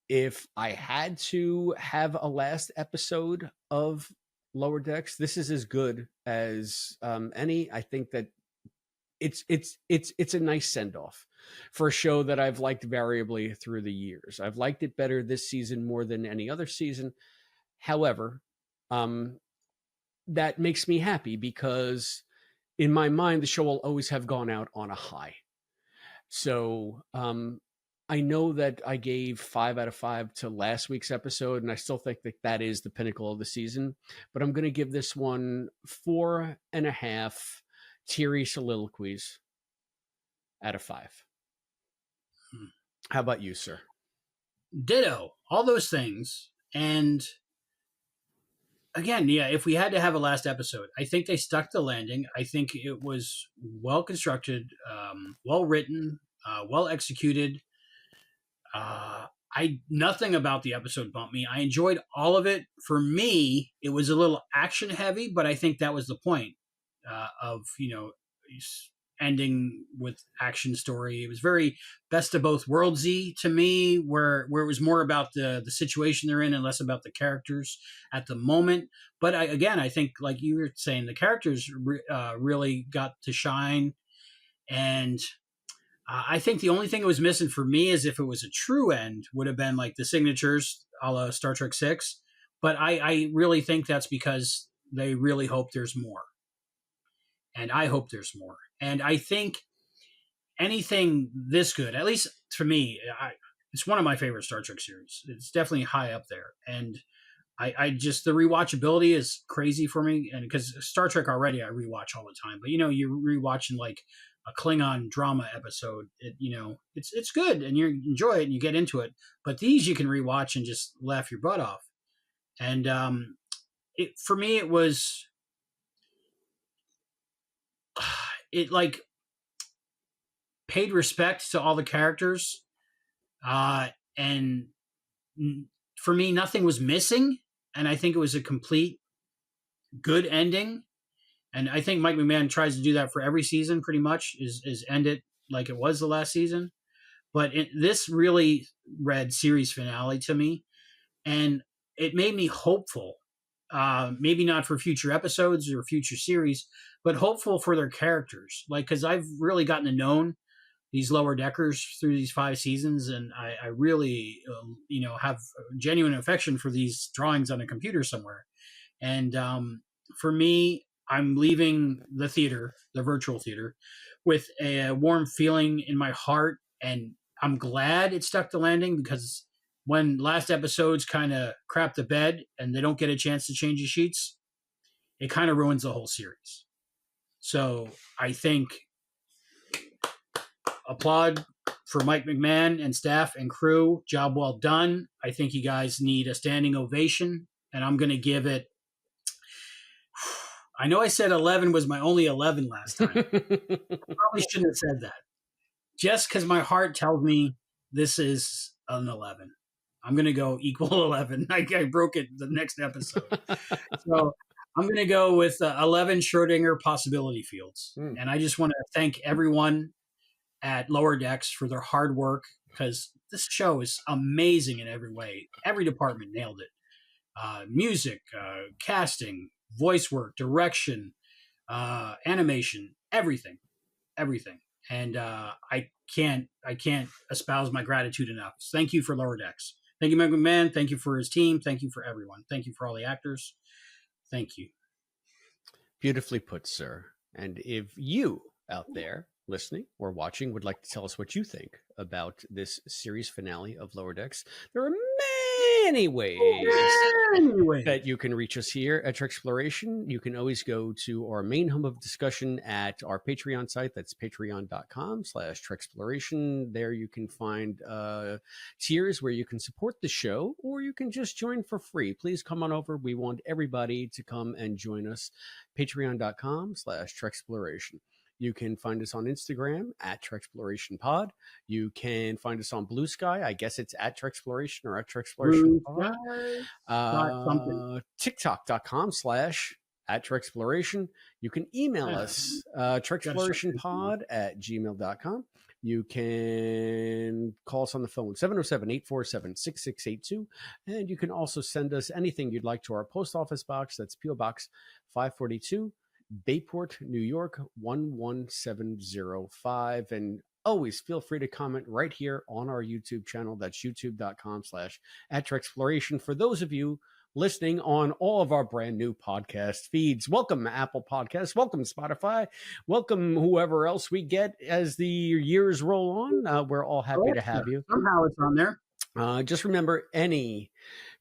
If I had to have a last episode of Lower Decks, this is as good as any. I think that it's a nice send-off for a show that I've liked variably through the years. I've liked it better this season more than any other season. However, that makes me happy because in my mind, the show will always have gone out on a high. So I know that I gave 5 out of 5 to last week's episode, and I still think that that is the pinnacle of the season. But I'm going to give this one 4.5 teary soliloquies out of 5. How about you, sir? Ditto. All those things. And again, yeah, if we had to have a last episode, I think they stuck the landing. I think it was well constructed, well written, well executed. Nothing about the episode bumped me. I enjoyed all of it. For me, it was a little action heavy, but I think that was the point of ending with action story. It was very best of both worldsy to me, where it was more about the situation they're in and less about the characters at the moment. But I think, like you were saying, the characters really got to shine. And I think the only thing that was missing for me is if it was a true end, would have been like the signatures a la Star Trek 6. But I really think that's because they really hope there's more. And I hope there's more. And I think anything this good, at least for me, it's one of my favorite Star Trek series. It's definitely high up there. And I just, the rewatchability is crazy for me. And because Star Trek already, I rewatch all the time. But, you're rewatching like a Klingon drama episode. It's good, and you enjoy it and you get into it. But these you can rewatch and just laugh your butt off. And for me, it was it like paid respect to all the characters, and for me, nothing was missing, and I think it was a complete good ending. And I think Mike McMahon tries to do that for every season, pretty much, is end it like it was the last season. But this really read series finale to me, and it made me hopeful. Maybe not for future episodes or future series, but hopeful for their characters. Like, because I've really gotten to know these Lower Deckers through these 5 seasons, and I really, have genuine affection for these drawings on a computer somewhere. And for me, I'm leaving the theater, the virtual theater, with a warm feeling in my heart, and I'm glad it stuck the landing, because when last episodes kind of crap the bed and they don't get a chance to change the sheets, it kind of ruins the whole series. So I think applaud for Mike McMahon and staff and crew. Job well done. I think you guys need a standing ovation, and I'm going to give it. I know I said 11 was my only 11 last time. I probably shouldn't have said that. Just because my heart tells me this is an 11. I'm going to go equal 11. I broke it the next episode. So I'm going to go with 11 Schrodinger possibility fields. And I just want to thank everyone at Lower Decks for their hard work, because this show is amazing in every way. Every department nailed it. Music, casting, voice work, direction, animation, everything. And I can't espouse my gratitude enough. Thank you for Lower Decks. Thank you, Mike McMahon. Thank you for his team. Thank you for everyone. Thank you for all the actors. Thank you. Beautifully put, sir. And if you out there listening or watching would like to tell us what you think about this series finale of Lower Decks, there are many ways that you can reach us here at Treksploration. You can always go to our main home of discussion at our Patreon site. That's patreon.com/Treksploration. There you can find tiers where you can support the show, or you can just join for free. Please come on over. We want everybody to come and join us. Patreon.com/Treksploration. You can find us on Instagram at Treksploration Pod. You can find us on Blue Sky. I guess it's at Treksploration or at Treksploration Pod. TikTok.com/@Treksploration. You can email us, TreksplorationPod@gmail.com. You can call us on the phone, 707-847-6682. And you can also send us anything you'd like to our post office box. That's P.O. Box 542. Bayport, New York, 11705. And always feel free to comment right here on our YouTube channel. That's youtube.com/@Treksploration. For those of you listening on all of our brand new podcast feeds, welcome Apple Podcasts, welcome Spotify, welcome whoever else we get as the years roll on. We're all happy to have you. Somehow it's on there. Just remember, any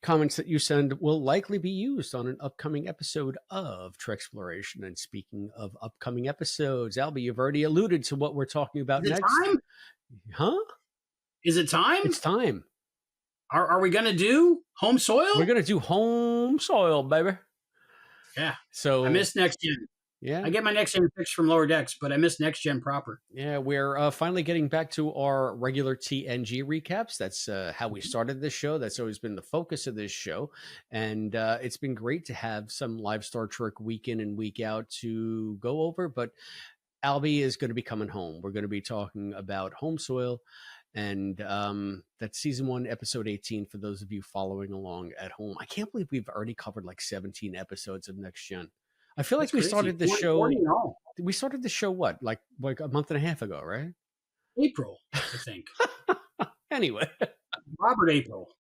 comments that you send will likely be used on an upcoming episode of Treksploration. And speaking of upcoming episodes, Albie, you've already alluded to what we're talking about next. Time? Huh? Is it time? It's time. Are we going to do Home Soil? We're going to do Home Soil, baby. Yeah. So I missed Next Gen. Yeah. I get my Next Gen fix from Lower Decks, but I missed Next Gen proper. Yeah, we're finally getting back to our regular TNG recaps. That's how we started this show. That's always been the focus of this show. And it's been great to have some live Star Trek week in and week out to go over. But Albie is going to be coming home. We're going to be talking about Home Soil. And that's season 1, episode 18, for those of you following along at home. I can't believe we've already covered like 17 episodes of Next Gen. I feel like we started the show. We started the show what, like a month and a half ago, right? April, I think. Anyway, Robert April.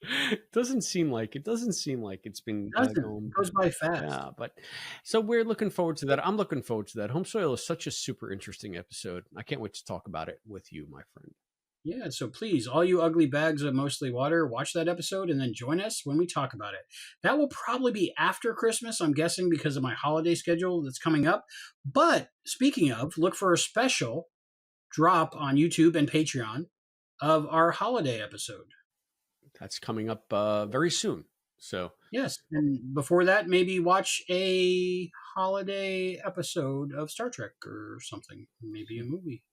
It doesn't seem like it's been it goes by fast. Yeah, but so we're looking forward to that. I'm looking forward to that. Home Soil is such a super interesting episode. I can't wait to talk about it with you, my friend. Yeah, so please, all you ugly bags of mostly water, watch that episode and then join us when we talk about it. That will probably be after Christmas, I'm guessing, because of my holiday schedule that's coming up. But speaking of, look for a special drop on YouTube and Patreon of our holiday episode. That's coming up very soon. So yes, and before that, maybe watch a holiday episode of Star Trek or something, maybe a movie.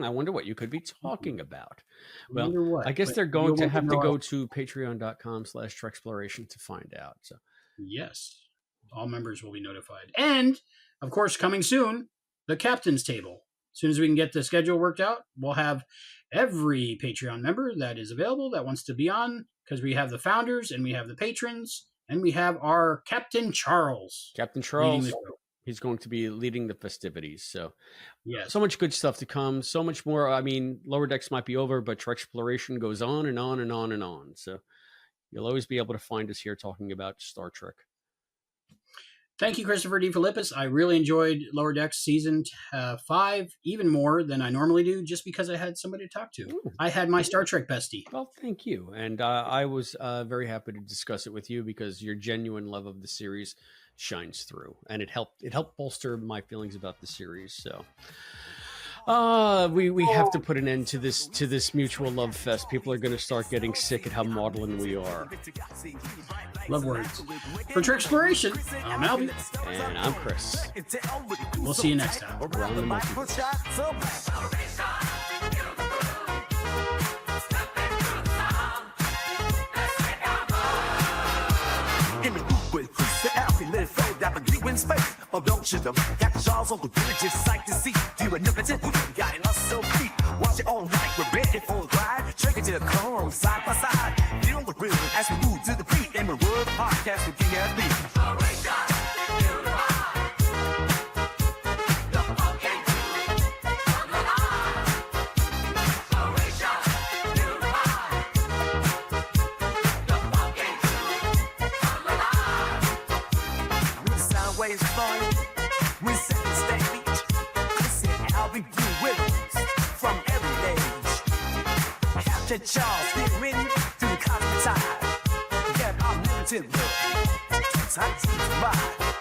I wonder what you could be talking about. I well, I guess they're going to have to go to patreon.com/Treksploration to find out. So yes, all members will be notified. And of course, coming soon, the Captain's Table. As soon as we can get the schedule worked out, we'll have every Patreon member that is available that wants to be on, because we have the founders and we have the patrons and we have our Captain Charles. Captain Charles. He's going to be leading the festivities. So, yes, so much good stuff to come. So much more. I mean, Lower Decks might be over, but Treksploration goes on and on and on and on. So you'll always be able to find us here talking about Star Trek. Thank you, Christopher D. Philippus. I really enjoyed Lower Decks Season 5 even more than I normally do, just because I had somebody to talk to. Ooh. I had my Star Trek bestie. Well, thank you. And I was very happy to discuss it with you, because your genuine love of the series shines through, and it helped bolster my feelings about the series. So we have to put an end to this mutual love fest. People are going to start getting sick at how maudlin we are. Love words. For Treksploration, I'm Albie. And I'm Chris. We'll see you next time. We're on the multiverse. That believe in space, but don't you them? Got Charles on the bridge, just sight to see. Do you know it? Got it us so deep. Watch it all night, we're ready for a ride. Take it to the car, side by side. Feel the rhythm as we move to the beat. And we're World Podcast with King and me. Waves flowing, we set the stage. Chris and Albie from every age. Captain Charles, get ready to the cosmic tide. Get our limited love. Time to ride.